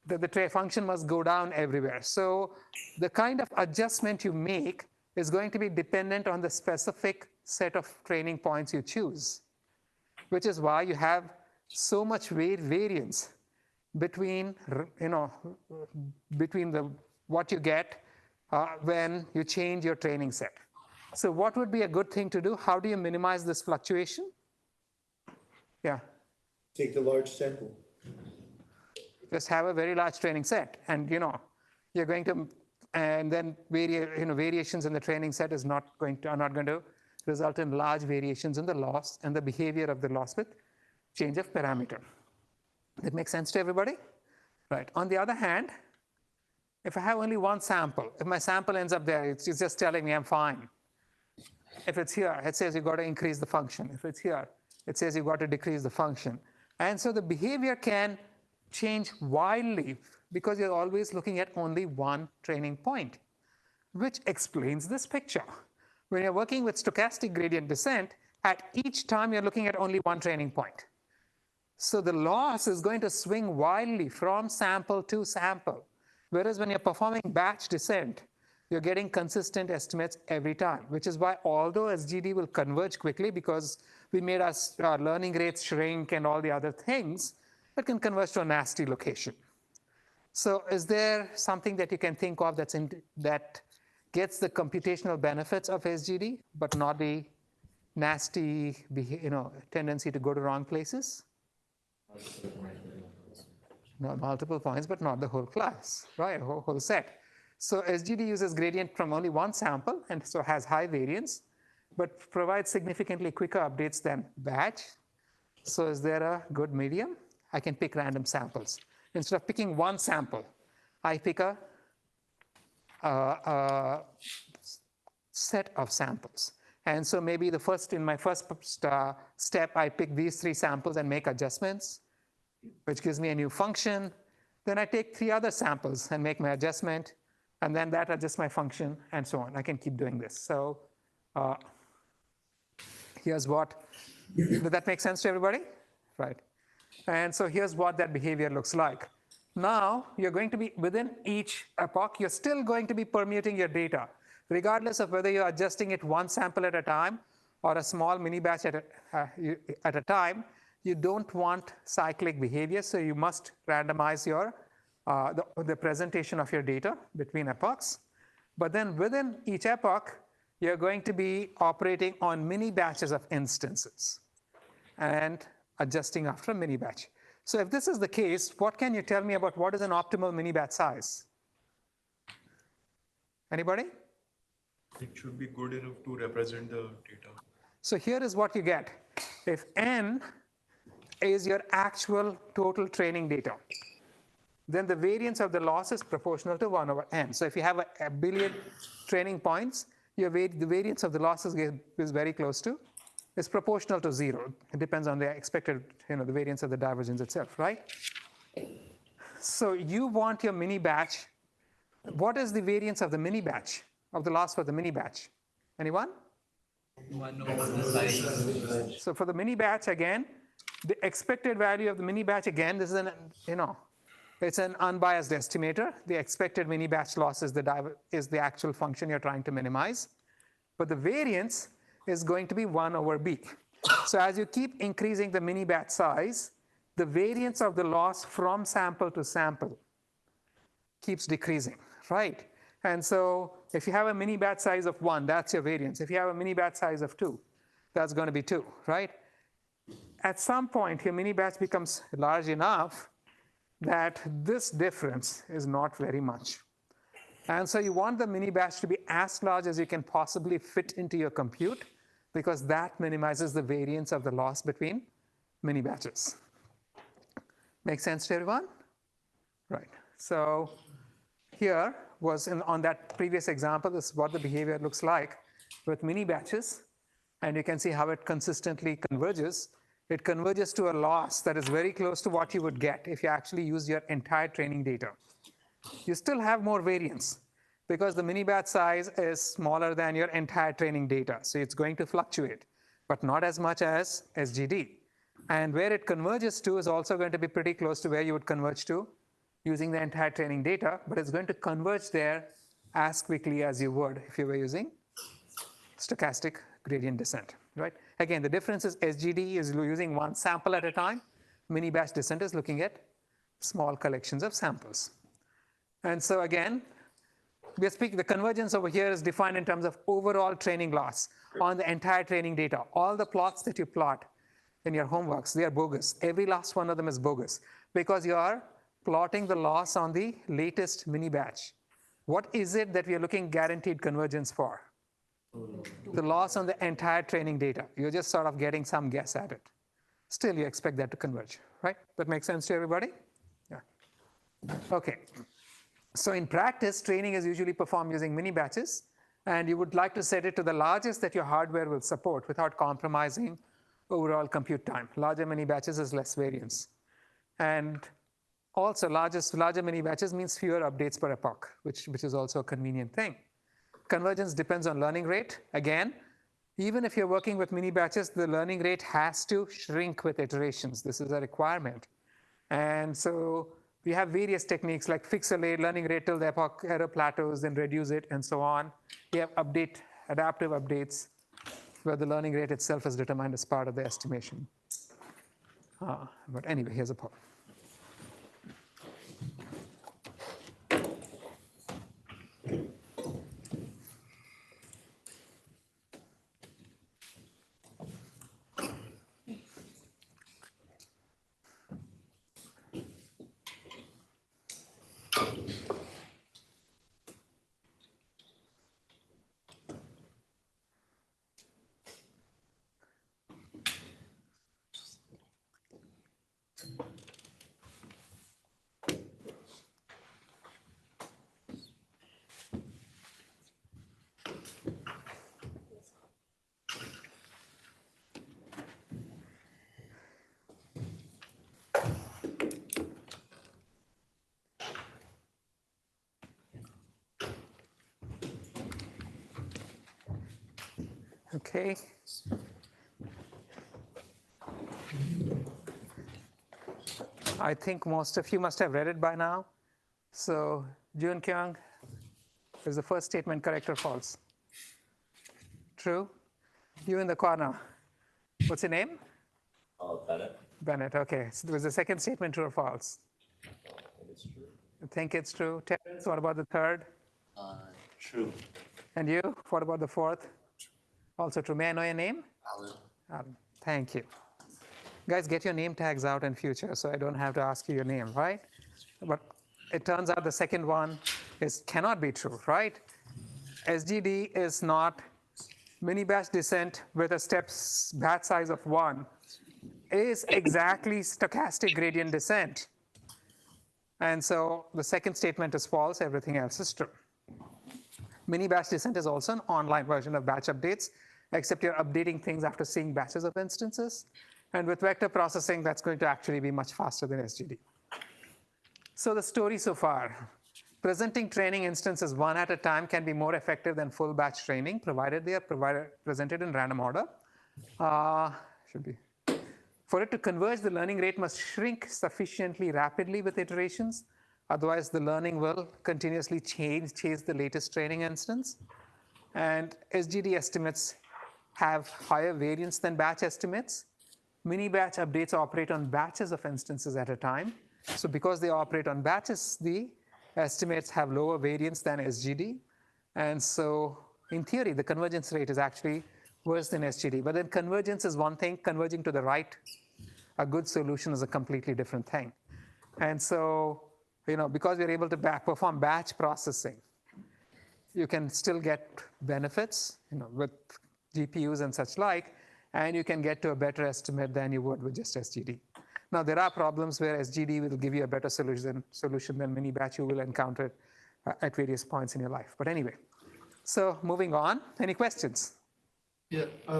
That the function must go down everywhere. So the kind of adjustment you make is going to be dependent on the specific set of training points you choose, which is why you have so much variance between what you get when you change your training set. So what would be a good thing to do? How do you minimize this fluctuation? Yeah. Take the large sample. Just have a very large training set, and you're going to, and then variations in the training set are not going to result in large variations in the loss and the behavior of the loss with change of parameter. That makes sense to everybody? Right. On the other hand, if I have only one sample, if my sample ends up there, it's just telling me I'm fine. If it's here, it says you've got to increase the function. If it's here, it says you've got to decrease the function. And so the behavior can change wildly because you're always looking at only one training point, which explains this picture. When you're working with stochastic gradient descent, at each time you're looking at only one training point. So the loss is going to swing wildly from sample to sample. Whereas when you're performing batch descent, you're getting consistent estimates every time, which is why although SGD will converge quickly because we made our learning rates shrink and all the other things, it can converge to a nasty location. So is there something that you can think of that gets the computational benefits of SGD, but not the nasty tendency to go to wrong places? Not multiple points, but not the whole class, right? Whole set. So SGD uses gradient from only one sample and so has high variance, but provides significantly quicker updates than batch. So is there a good medium? I can pick random samples. Instead of picking one sample, I pick a set of samples. And so maybe in my first step, I pick these 3 samples and make adjustments, which gives me a new function. Then I take 3 other samples and make my adjustment, and then that adjusts my function, and so on. I can keep doing this. So here's what, did that make sense to everybody? Right. And so here's what that behavior looks like. Now, you're going to be, within each epoch, you're still going to be permuting your data, regardless of whether you're adjusting it one sample at a time or a small mini batch at a time. You don't want cyclic behavior, so you must randomize your the presentation of your data between epochs. But then within each epoch, you're going to be operating on mini batches of instances and adjusting after a mini batch. So if this is the case, what can you tell me about what is an optimal mini batch size? Anybody? It should be good enough to represent the data. So here is what you get. If n is your actual total training data, then the variance of the loss is proportional to 1 over n. So if you have a billion training points, the variance of the losses is very close to, is proportional to 0. It depends on the expected, the variance of the divergence itself, right? So you want your mini batch. What is the variance of the mini batch, of the loss for the mini batch? Anyone? 1 over the size. So for the mini batch, again, the expected value of the mini batch, again, this is it's an unbiased estimator. The expected mini batch loss is the actual function you're trying to minimize. But the variance is going to be 1 over b. So as you keep increasing the mini batch size, the variance of the loss from sample to sample keeps decreasing, right? And so if you have a mini batch size of 1, that's your variance. If you have a mini batch size of 2, that's going to be 2, right? At some point, your mini batch becomes large enough that this difference is not very much. And so you want the mini batch to be as large as you can possibly fit into your compute, because that minimizes the variance of the loss between mini batches. Make sense to everyone? Right. So here was on that previous example, this is what the behavior looks like with mini batches. And you can see how it consistently converges. It converges to a loss that is very close to what you would get if you actually use your entire training data. You still have more variance because the mini batch size is smaller than your entire training data. So it's going to fluctuate, but not as much as SGD. And where it converges to is also going to be pretty close to where you would converge to using the entire training data, but it's going to converge there as quickly as you would if you were using stochastic gradient descent, right? Again, the difference is SGD is using one sample at a time. Mini batch descent is looking at small collections of samples. And so again, the convergence over here is defined in terms of overall training loss on the entire training data. All the plots that you plot in your homeworks, they are bogus. Every last one of them is bogus because you are plotting the loss on the latest mini batch. What is it that we are looking guaranteed convergence for? The loss on the entire training data. You're just sort of getting some guess at it. Still, you expect that to converge, right? That makes sense to everybody? Yeah. Okay. So in practice, training is usually performed using mini batches, and you would like to set it to the largest that your hardware will support without compromising overall compute time. Larger mini batches is less variance. And also, larger mini batches means fewer updates per epoch, which is also a convenient thing. Convergence depends on learning rate. Again, even if you're working with mini batches, the learning rate has to shrink with iterations. This is a requirement. And so we have various techniques like fix a learning rate till the epoch error plateaus, then reduce it, and so on. We have adaptive updates, where the learning rate itself is determined as part of the estimation. But anyway, here's a point. Okay. I think most of you must have read it by now. So, Jun Kyung, is the first statement correct or false? True? You in the corner. What's your name? Bennett. Bennett, okay. So was the second statement true or false? It's true. You think it's true? Terrence, what about the third? True. And you? What about the fourth? Also true. May I know your name? Alan. Alan. Thank you. Guys, get your name tags out in future so I don't have to ask you your name, right? But it turns out the second one cannot be true, right? SGD is not mini batch descent with a batch size of 1 is exactly stochastic gradient descent. And so the second statement is false, everything else is true. Mini batch descent is also an online version of batch updates, except you're updating things after seeing batches of instances. And with vector processing, that's going to actually be much faster than SGD. So the story so far, presenting training instances one at a time can be more effective than full batch training, provided they are presented in random order. Should be. For it to converge, the learning rate must shrink sufficiently rapidly with iterations. Otherwise, the learning will continuously chase the latest training instance. And SGD estimates have higher variance than batch estimates. Mini batch updates operate on batches of instances at a time. So because they operate on batches, the estimates have lower variance than SGD. And so in theory, the convergence rate is actually worse than SGD. But then convergence is one thing, converging to the right, a good solution is a completely different thing. And so, because we're able to perform batch processing, you can still get benefits, with GPUs and such like, and you can get to a better estimate than you would with just SGD. Now, there are problems where SGD will give you a better solution than mini batch you will encounter at various points in your life. But anyway, so moving on, any questions? Yeah, on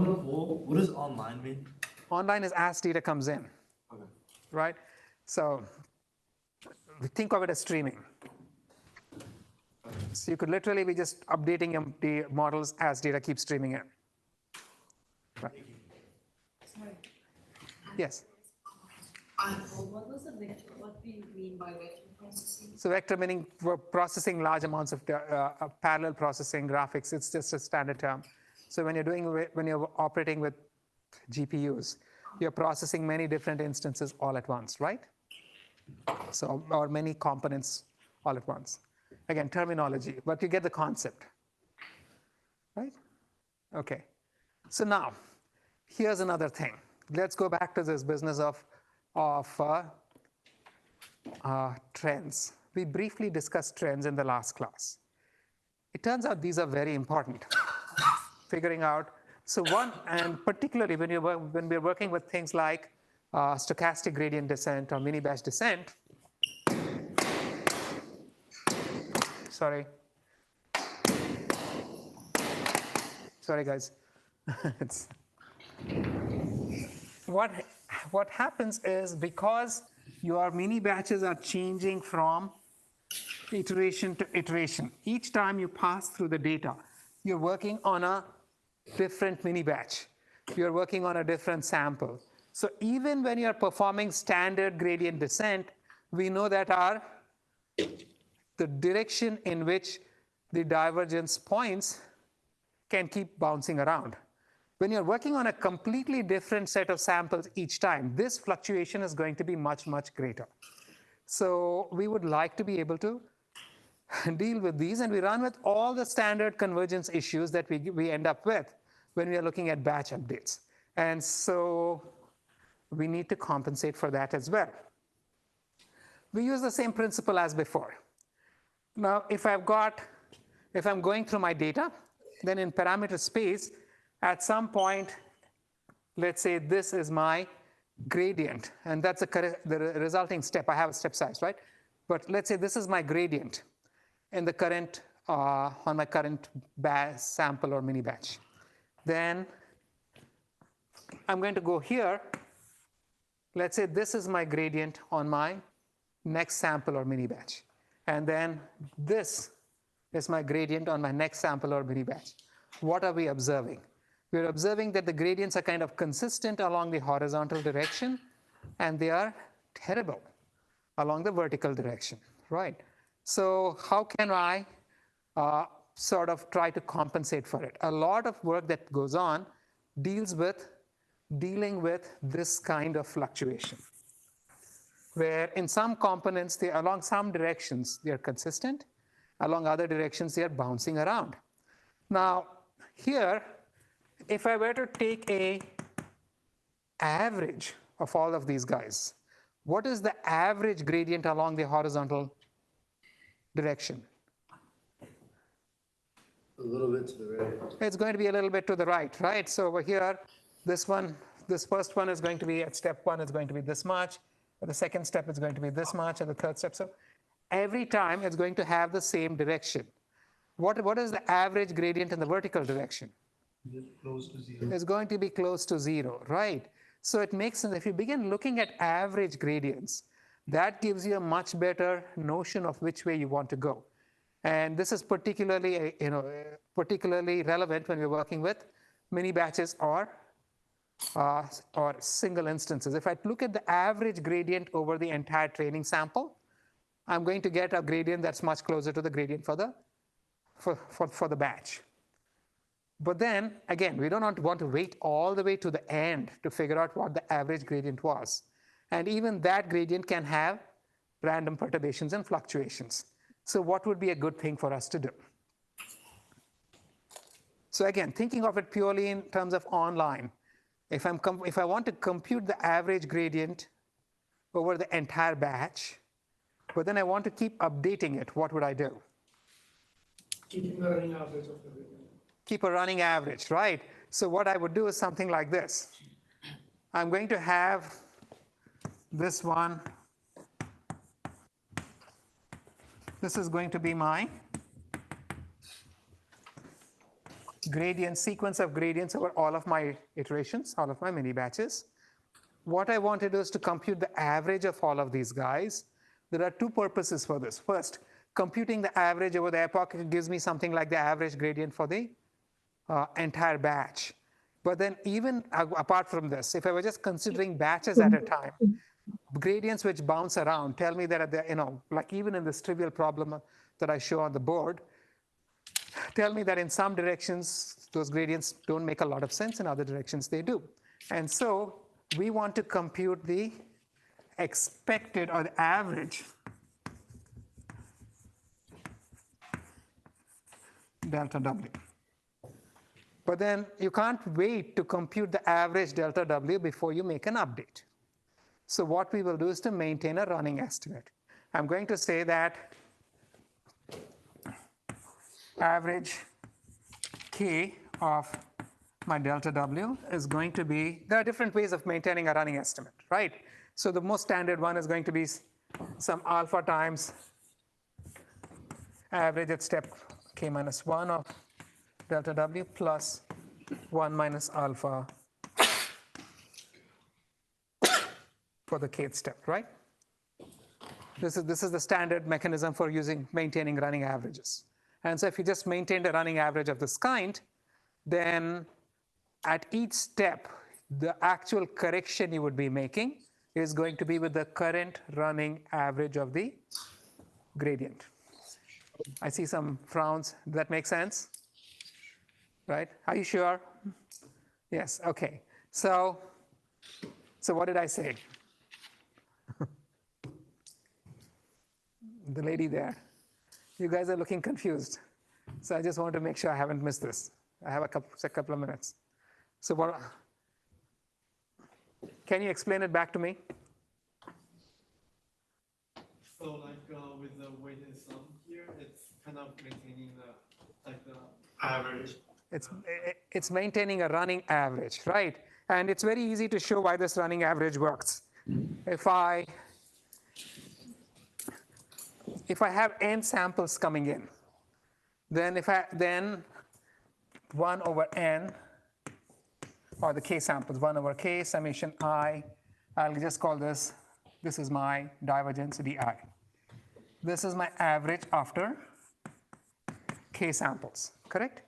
the whole, what does online mean? Online is as data comes in, Okay. right? So think of it as streaming. So you could literally be just updating the models as data keeps streaming in. Right. Yes? What was the vector? What do you mean by vector processing? So vector meaning we're processing large amounts of parallel processing graphics. It's just a standard term. So when you're operating with GPUs, you're processing many different instances all at once, right? So, or many components all at once. Again, terminology, but you get the concept, right? Okay. So now, here's another thing. Let's go back to this business of trends. We briefly discussed trends in the last class. It turns out these are very important. Figuring out, so one, and particularly when we're working with things like stochastic gradient descent or mini batch descent. Sorry, guys. What happens is because your mini batches are changing from iteration to iteration. Each time you pass through the data, you're working on a different mini batch. You're working on a different sample. So even when you're performing standard gradient descent, we know that the direction in which the divergence points can keep bouncing around. When you're working on a completely different set of samples each time, this fluctuation is going to be much, much greater. So we would like to be able to deal with these, and we run with all the standard convergence issues that we end up with when we are looking at batch updates. And so we need to compensate for that as well. We use the same principle as before. Now, if I'm going through my data, then in parameter space, at some point, let's say this is my gradient, and that's the resulting step. I have a step size, right? But let's say this is my gradient in the current, on my current sample or mini batch. Then I'm going to go here. Let's say this is my gradient on my next sample or mini batch. And then this is my gradient on my next sample or mini batch. What are we observing? We're observing that the gradients are kind of consistent along the horizontal direction, and they are terrible along the vertical direction, right? So how can I sort of try to compensate for it? A lot of work that goes on dealing with this kind of fluctuation, where in some components, along some directions, they are consistent. Along other directions, they are bouncing around. Now, here, if I were to take an average of all of these guys, what is the average gradient along the horizontal direction? A little bit to the right. It's going to be a little bit to the right, right? So over here, this first one is going to be, at step 1, is going to be this much. At the second step, it's going to be this much. At the third step, so every time it's going to have the same direction. What is the average gradient in the vertical direction? Close to 0. It's going to be close to 0, right? So it makes sense. If you begin looking at average gradients, that gives you a much better notion of which way you want to go. And this is particularly relevant when we're working with mini batches or single instances. If I look at the average gradient over the entire training sample, I'm going to get a gradient that's much closer to the gradient for the batch. But then, again, we don't want to wait all the way to the end to figure out what the average gradient was. And even that gradient can have random perturbations and fluctuations. So what would be a good thing for us to do? So again, thinking of it purely in terms of online, if I want to compute the average gradient over the entire batch, but then I want to keep updating it, what would I do? Keeping the running average of everything. Keep a running average, right? So what I would do is something like this. I'm going to have this one. This is going to be my gradient, sequence of gradients over all of my iterations, all of my mini batches. What I want to do is to compute the average of all of these guys. There are two purposes for this. First, computing the average over the epoch gives me something like the average gradient for the entire batch. But then even apart from this, if I were just considering batches at a time, gradients which bounce around tell me that, like even in this trivial problem that I show on the board, tell me that in some directions, those gradients don't make a lot of sense. In other directions, they do. And so we want to compute the expected or the average delta W. But then you can't wait to compute the average delta W before you make an update. So what we will do is to maintain a running estimate. I'm going to say that average K of my delta W is going to be, there are different ways of maintaining a running estimate, right? So the most standard one is going to be some alpha times average at step K minus 1 of delta W plus 1 minus alpha for the kth step, right? This is the standard mechanism for maintaining running averages. And so if you just maintained a running average of this kind, then at each step, the actual correction you would be making is going to be with the current running average of the gradient. I see some frowns. Does that make sense? Right? Are you sure? Yes, okay. So what did I say? The lady there. You guys are looking confused. So I just want to make sure I haven't missed this. I have a couple of minutes. So what? Can you explain it back to me? So with the weighted sum here, it's kind of maintaining the average. It's maintaining a running average, right? And it's very easy to show why this running average works. If I have n samples coming in, then 1 over n, or the k samples, 1 over k summation I, I'll just call this is my divergence di. This is my average after k samples, correct?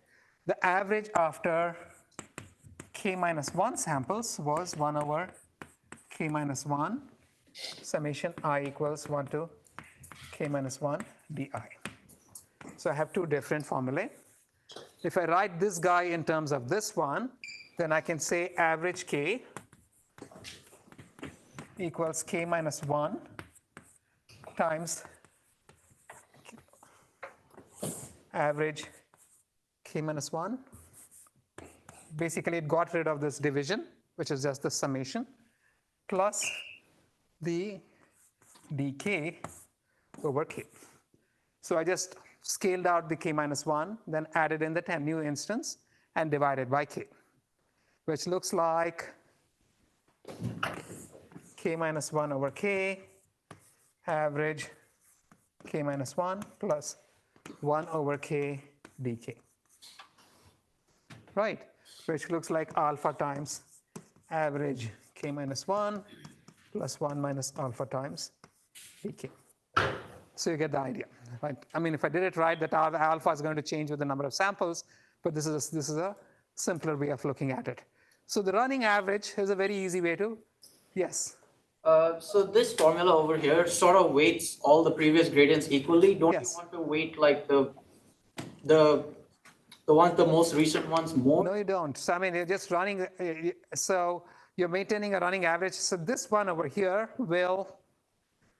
The average after k minus 1 samples was 1 over k minus 1 summation I equals 1 to k minus 1 di. So I have two different formulae. If I write this guy in terms of this one, then I can say average k equals k minus 1 times average k minus 1. Basically, it got rid of this division, which is just the summation, plus the dk over k. So I just scaled out the k minus 1, then added in the new instance, and divided by k, which looks like k minus 1 over k average k minus 1 plus 1 over k dk, right? Which looks like alpha times average k minus 1 plus 1 minus alpha times dk. So you get the idea, right? I mean, if I did it right, that alpha is going to change with the number of samples, but this is a simpler way of looking at it. So the running average is a very easy way to, yes? So this formula over here sort of weights all the previous gradients equally. Don't Yes. you want to weight like the most recent ones more? No, you don't. So I mean, you're just running. So you're maintaining a running average. So this one over here will,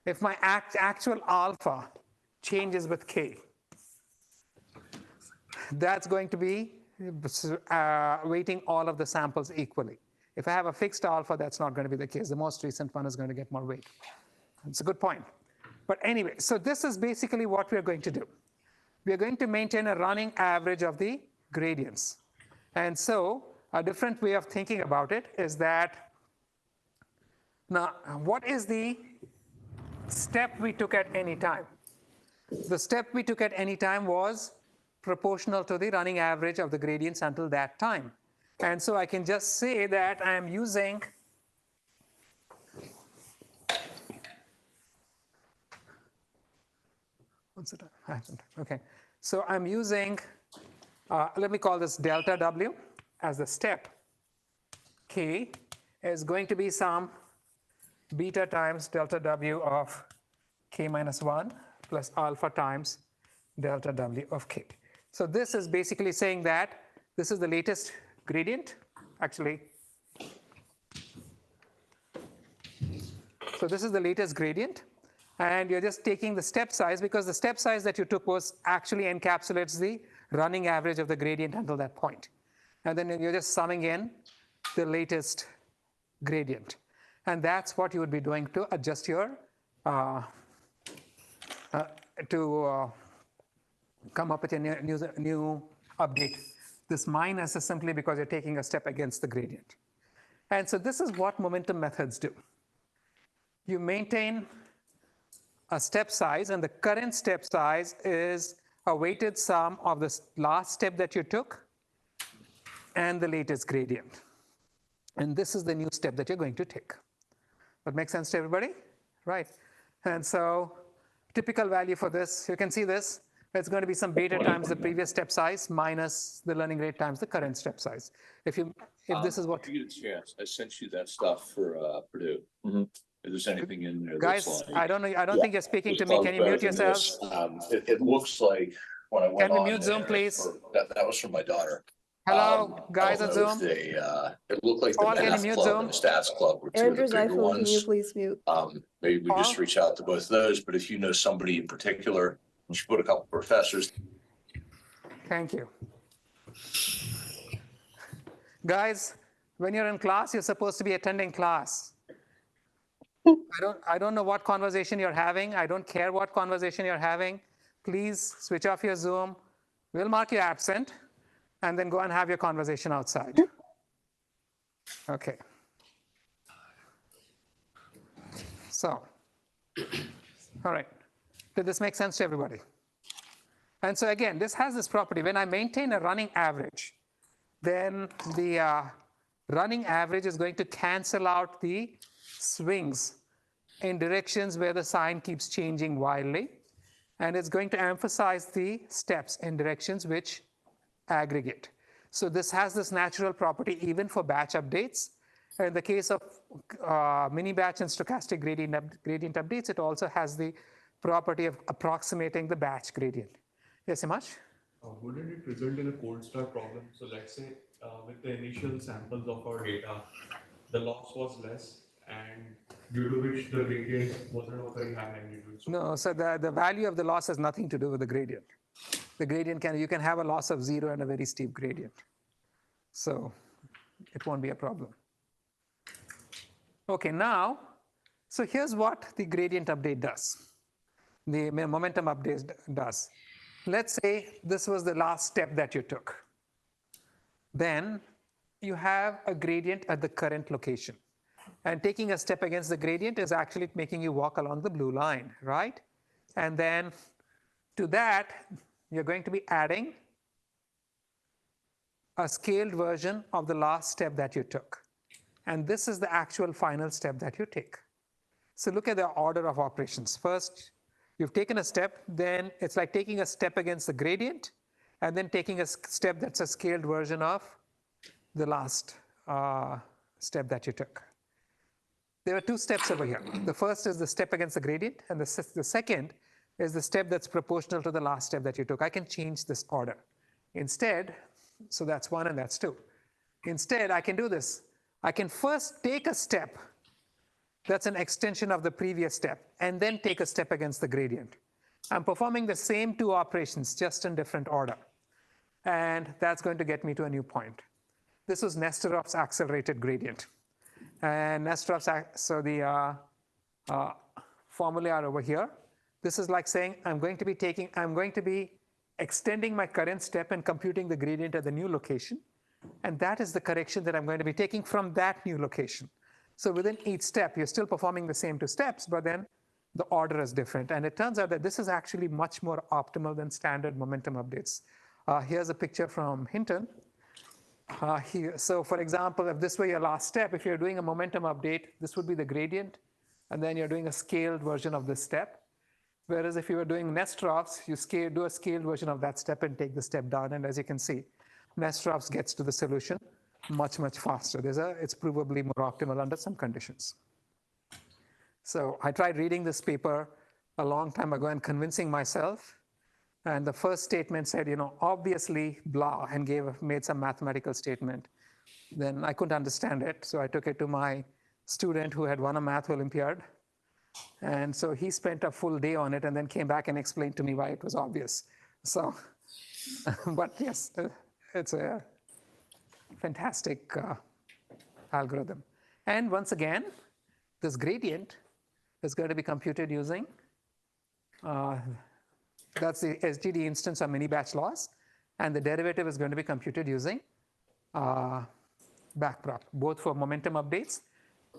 if my actual alpha changes with k, that's going to be weighting all of the samples equally. If I have a fixed alpha, that's not going to be the case. The most recent one is going to get more weight. It's a good point. But anyway, so this is basically what we're going to do. We're going to maintain a running average of the gradients. And so a different way of thinking about it is that, now, what is the step we took at any time? The step we took at any time was proportional to the running average of the gradients until that time. And so I can just say that I am using what's the time? Okay. So I'm using, let me call this delta W as the step. K is going to be some beta times delta W of k minus 1 plus alpha times delta W of k. So this is basically saying that this is the latest gradient, actually. So this is the latest gradient, and you're just taking the step size, because the step size that you took was actually encapsulates the running average of the gradient until that point. And then you're just summing in the latest gradient. And that's what you would be doing to adjust your, come up with a new update. This minus is simply because you're taking a step against the gradient. And so this is what momentum methods do. You maintain a step size, and the current step size is a weighted sum of the last step that you took and the latest gradient. And this is the new step that you're going to take. That makes sense to everybody? Right. And so typical value for this, you can see this. It's going to be some beta times the previous step size minus the learning rate times the current step size. If this is what you get a chance, I sent you that stuff for Purdue. if there's anything in there Guys, that's like. I don't know. I don't think you're speaking to me. It's Can you mute better than yourselves? this. It looks like when I went Can we on mute Zoom, there, please? that was from my daughter. Hello, guys I on don't know if Zoom. they, it looked like the Paul, can you math mute club Zoom? and the stats club were two of the Andrew's bigger iPhone, can you ones. please mute? Maybe we just Paul? reach out to both those, but if you know somebody in particular, you should put a couple professors. Thank you. Guys, when you're in class, you're supposed to be attending class. I don't know what conversation you're having. I don't care what conversation you're having. Please switch off your Zoom. We'll mark you absent, and then go and have your conversation outside. Okay. So, all right. Did this make sense to everybody? And so again, this has this property. When I maintain a running average, then the running average is going to cancel out the swings in directions where the sign keeps changing wildly. And it's going to emphasize the steps in directions which aggregate. So this has this natural property even for batch updates. In the case of mini batch and stochastic gradient updates, it also has the property of approximating the batch gradient. Yes, Himash? Wouldn't it result in a cold start problem? So let's say with the initial samples of our data, the loss was less, and due to which the gradient wasn't of very high magnitude. So No, so the value of the loss has nothing to do with the gradient. The gradient you can have a loss of 0 and a very steep gradient. So it won't be a problem. Okay, now, so here's what the gradient update does. The momentum update does. Let's say this was the last step that you took. Then you have a gradient at the current location. And taking a step against the gradient is actually making you walk along the blue line, right? And then to that, you're going to be adding a scaled version of the last step that you took. And this is the actual final step that you take. So look at the order of operations. First, you've taken a step, then it's like taking a step against the gradient, and then taking a step that's a scaled version of the last step that you took. There are two steps over here. The first is the step against the gradient, and the second is the step that's proportional to the last step that you took. I can change this order. Instead, so that's 1 and that's 2. Instead, I can do this. I can first take a step that's an extension of the previous step, and then take a step against the gradient. I'm performing the same 2 operations, just in different order. And that's going to get me to a new point. This was Nesterov's accelerated gradient. And Nesterov's, so the formulae are over here. This is like saying I'm going to be extending my current step and computing the gradient at the new location. And that is the correction that I'm going to be taking from that new location. So within each step, you're still performing the same 2 steps, but then the order is different. And it turns out that this is actually much more optimal than standard momentum updates. Here's a picture from Hinton. So for example, if this were your last step, if you're doing a momentum update, this would be the gradient, and then you're doing a scaled version of this step. Whereas if you were doing Nesterov's, you do a scaled version of that step and take the step down. And as you can see, Nesterov's gets to the solution much, much faster. It's provably more optimal under some conditions. So I tried reading this paper a long time ago and convincing myself. And the first statement said, obviously blah, and made some mathematical statement. Then I couldn't understand it, so I took it to my student who had won a math Olympiad. And so he spent a full day on it and then came back and explained to me why it was obvious. So, but yes, it's a fantastic algorithm. And once again, this gradient is going to be computed using, that's the SGD instance of mini batch loss, and the derivative is going to be computed using backprop, both for momentum updates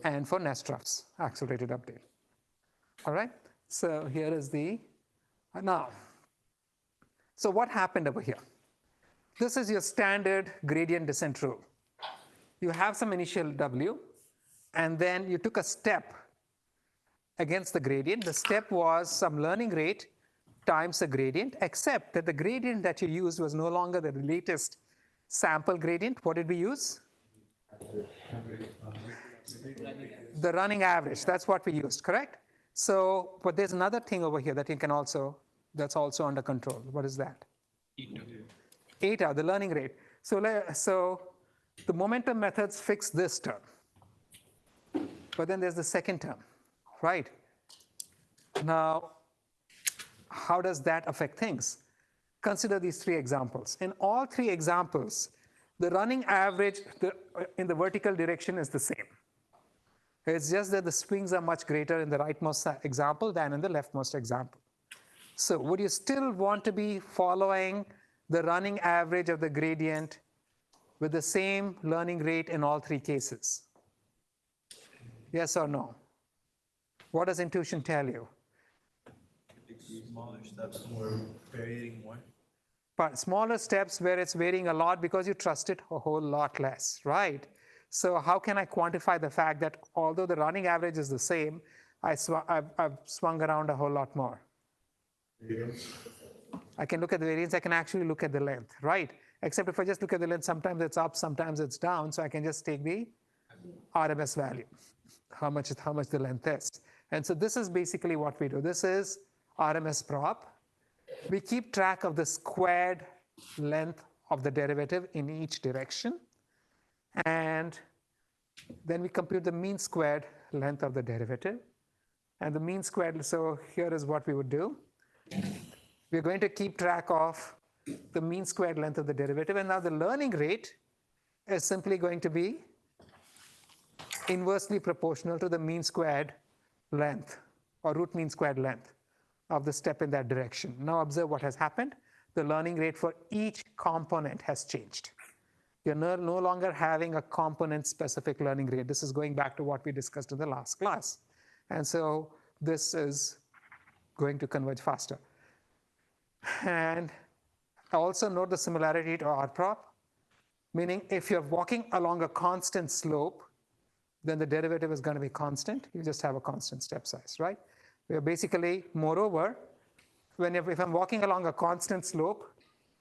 and for Nesterov's accelerated update. All right, so here is the, now, so what happened over here? This is your standard gradient descent rule. You have some initial W, and then you took a step against the gradient. The step was some learning rate times the gradient, except that the gradient that you used was no longer the latest sample gradient. What did we use? The running average, that's what we used, correct? So, but there's another thing over here that you can also, that's also under control. What is that? Eta, the learning rate. So the momentum methods fix this term. But then there's the second term, right? Now, how does that affect things? Consider these three examples. In all three examples, the running average in the vertical direction is the same. It's just that the swings are much greater in the rightmost example than in the leftmost example. So would you still want to be following the running average of the gradient with the same learning rate in all three cases? Yes or no? What does intuition tell you? Smaller steps, more varying more. But smaller steps where it's varying a lot because you trust it a whole lot less, right? So how can I quantify the fact that although the running average is the same, I've swung around a whole lot more? I can look at the variance, I can actually look at the length, right? Except if I just look at the length, sometimes it's up, sometimes it's down, so I can just take the RMS value, how much the length is. And so this is basically what we do. This is RMS prop. We keep track of the squared length of the derivative in each direction. And then we compute the mean squared length of the derivative. And the mean squared, so here is what we would do. We're going to keep track of the mean squared length of the derivative. And now the learning rate is simply going to be inversely proportional to the mean squared length or root mean squared length of the step in that direction. Now observe what has happened. The learning rate for each component has changed. You're no longer having a component-specific learning rate. This is going back to what we discussed in the last class. And so this is going to converge faster. And also note the similarity to R prop, meaning if you're walking along a constant slope, then the derivative is going to be constant. You just have a constant step size, right? We are basically, moreover, if I'm walking along a constant slope,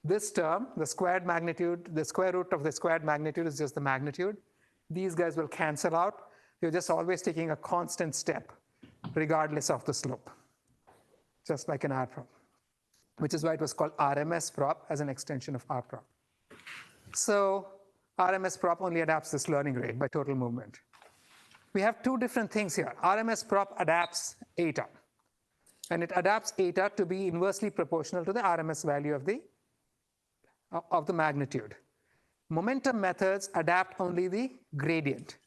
this term, the squared magnitude, the square root of the squared magnitude is just the magnitude. These guys will cancel out. You're just always taking a constant step, regardless of the slope, just like an R prop, which is why it was called RMS prop as an extension of R prop. So RMS prop only adapts this learning rate by total movement. We have two different things here. RMS prop adapts eta, and it adapts eta to be inversely proportional to the RMS value of the magnitude. Momentum methods adapt only the gradient.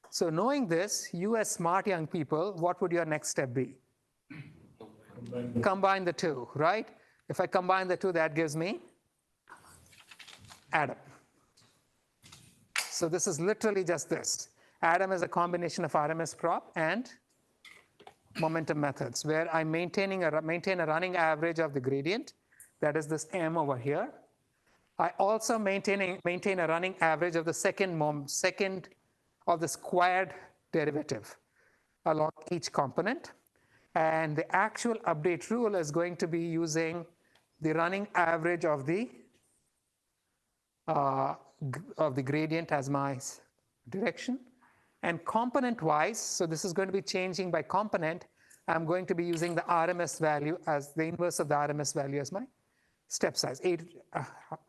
So knowing this, you as smart young people, what would your next step be? Combine the two, right? If I combine the two, that gives me Adam. So this is literally just this. Adam is a combination of RMS prop and momentum methods, where I'm maintain a running average of the gradient. That is this M over here. I also maintain a running average of the second of the squared derivative along each component. And the actual update rule is going to be using the running average of the gradient as my direction. And component-wise, so this is going to be changing by component, I'm going to be using the RMS value as the inverse of the RMS value as my step size.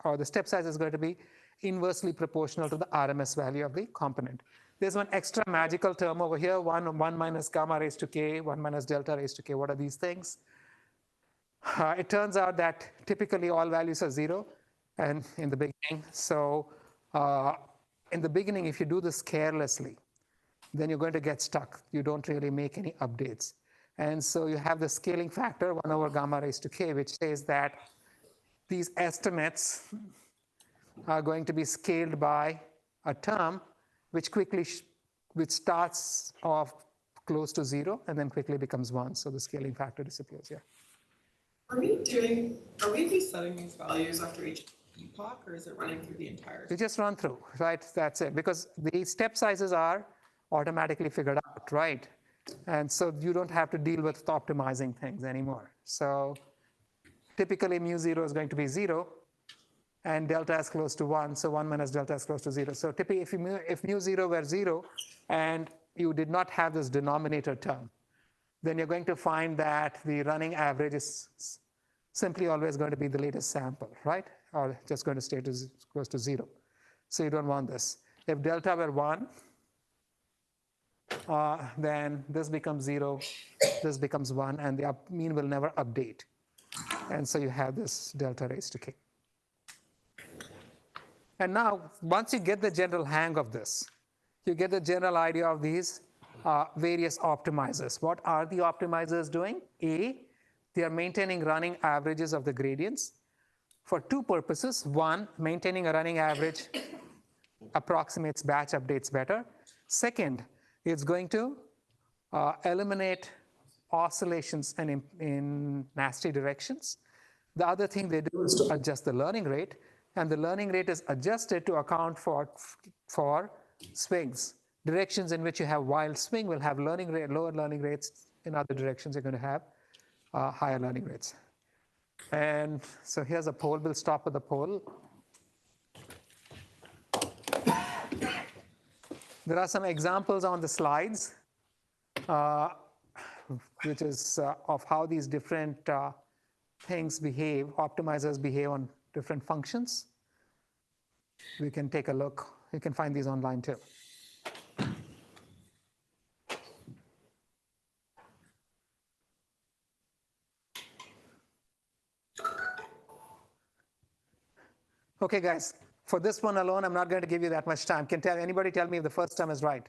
Or the step size is going to be inversely proportional to the RMS value of the component. There's one extra magical term over here, 1 minus gamma raised to k, 1 minus delta raised to k. What are these things? It turns out that typically all values are 0 and in the beginning. So in the beginning, if you do this carelessly, then you're going to get stuck. You don't really make any updates. And so you have the scaling factor, 1 over gamma raised to k, which says that these estimates are going to be scaled by a term which starts off close to 0 and then quickly becomes 1. So the scaling factor disappears, yeah. Are we setting these values after each epoch, or is it running through the entire? You just run through, right? That's it. Because the step sizes are automatically figured out, right? And so you don't have to deal with optimizing things anymore. So typically mu0 is going to be 0 and delta is close to 1. So 1 minus delta is close to 0. So typically if mu0 were 0 and you did not have this denominator term, then you're going to find that the running average is simply always going to be the latest sample, right? Or just going to stay close to 0. So you don't want this. If delta were 1, then this becomes 0, this becomes 1, and the mean will never update. And so you have this delta raised to k. And now, once you get the general hang of this, you get the general idea of these various optimizers. What are the optimizers doing? A, they are maintaining running averages of the gradients for two purposes. One, maintaining a running average approximates batch updates better. Second, it's going to eliminate oscillations in nasty directions. The other thing they do is to adjust the learning rate, and the learning rate is adjusted to account for swings. Directions in which you have wild swing will have lower learning rates. In other directions, you're going to have higher learning rates. And so here's a poll. We'll stop with the poll. There are some examples on the slides, which is of how these different things behave, optimizers behave on different functions. We can take a look. You can find these online too. Okay, guys, for this one alone, I'm not going to give you that much time. Can anybody tell me if the first term is right?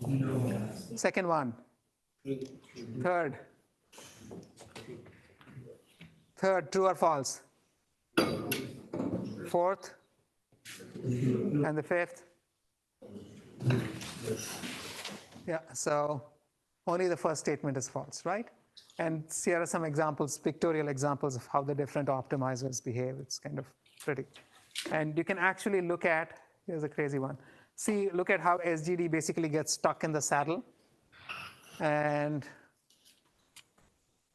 No. Second one? Third? Third, true or false? Fourth? And the fifth? Yeah, so only the first statement is false, right? And here are some examples, pictorial examples of how the different optimizers behave. It's kind of pretty. And you can actually look at, here's a crazy one. See, look at how SGD basically gets stuck in the saddle. And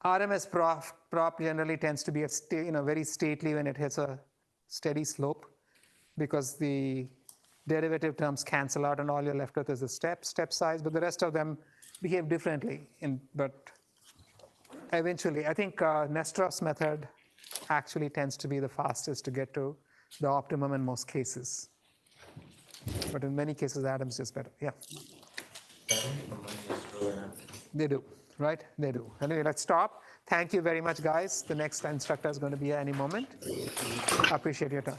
RMS prop generally tends to be very stately when it hits a steady slope, because the derivative terms cancel out and all you're left with is the step size, but the rest of them behave differently. But eventually, I think Nestrov's method actually tends to be the fastest to get to the optimum in most cases. But in many cases, Adams is better. Yeah. They do, right? They do. Anyway, let's stop. Thank you very much, guys. The next instructor is going to be here any moment. I appreciate your time.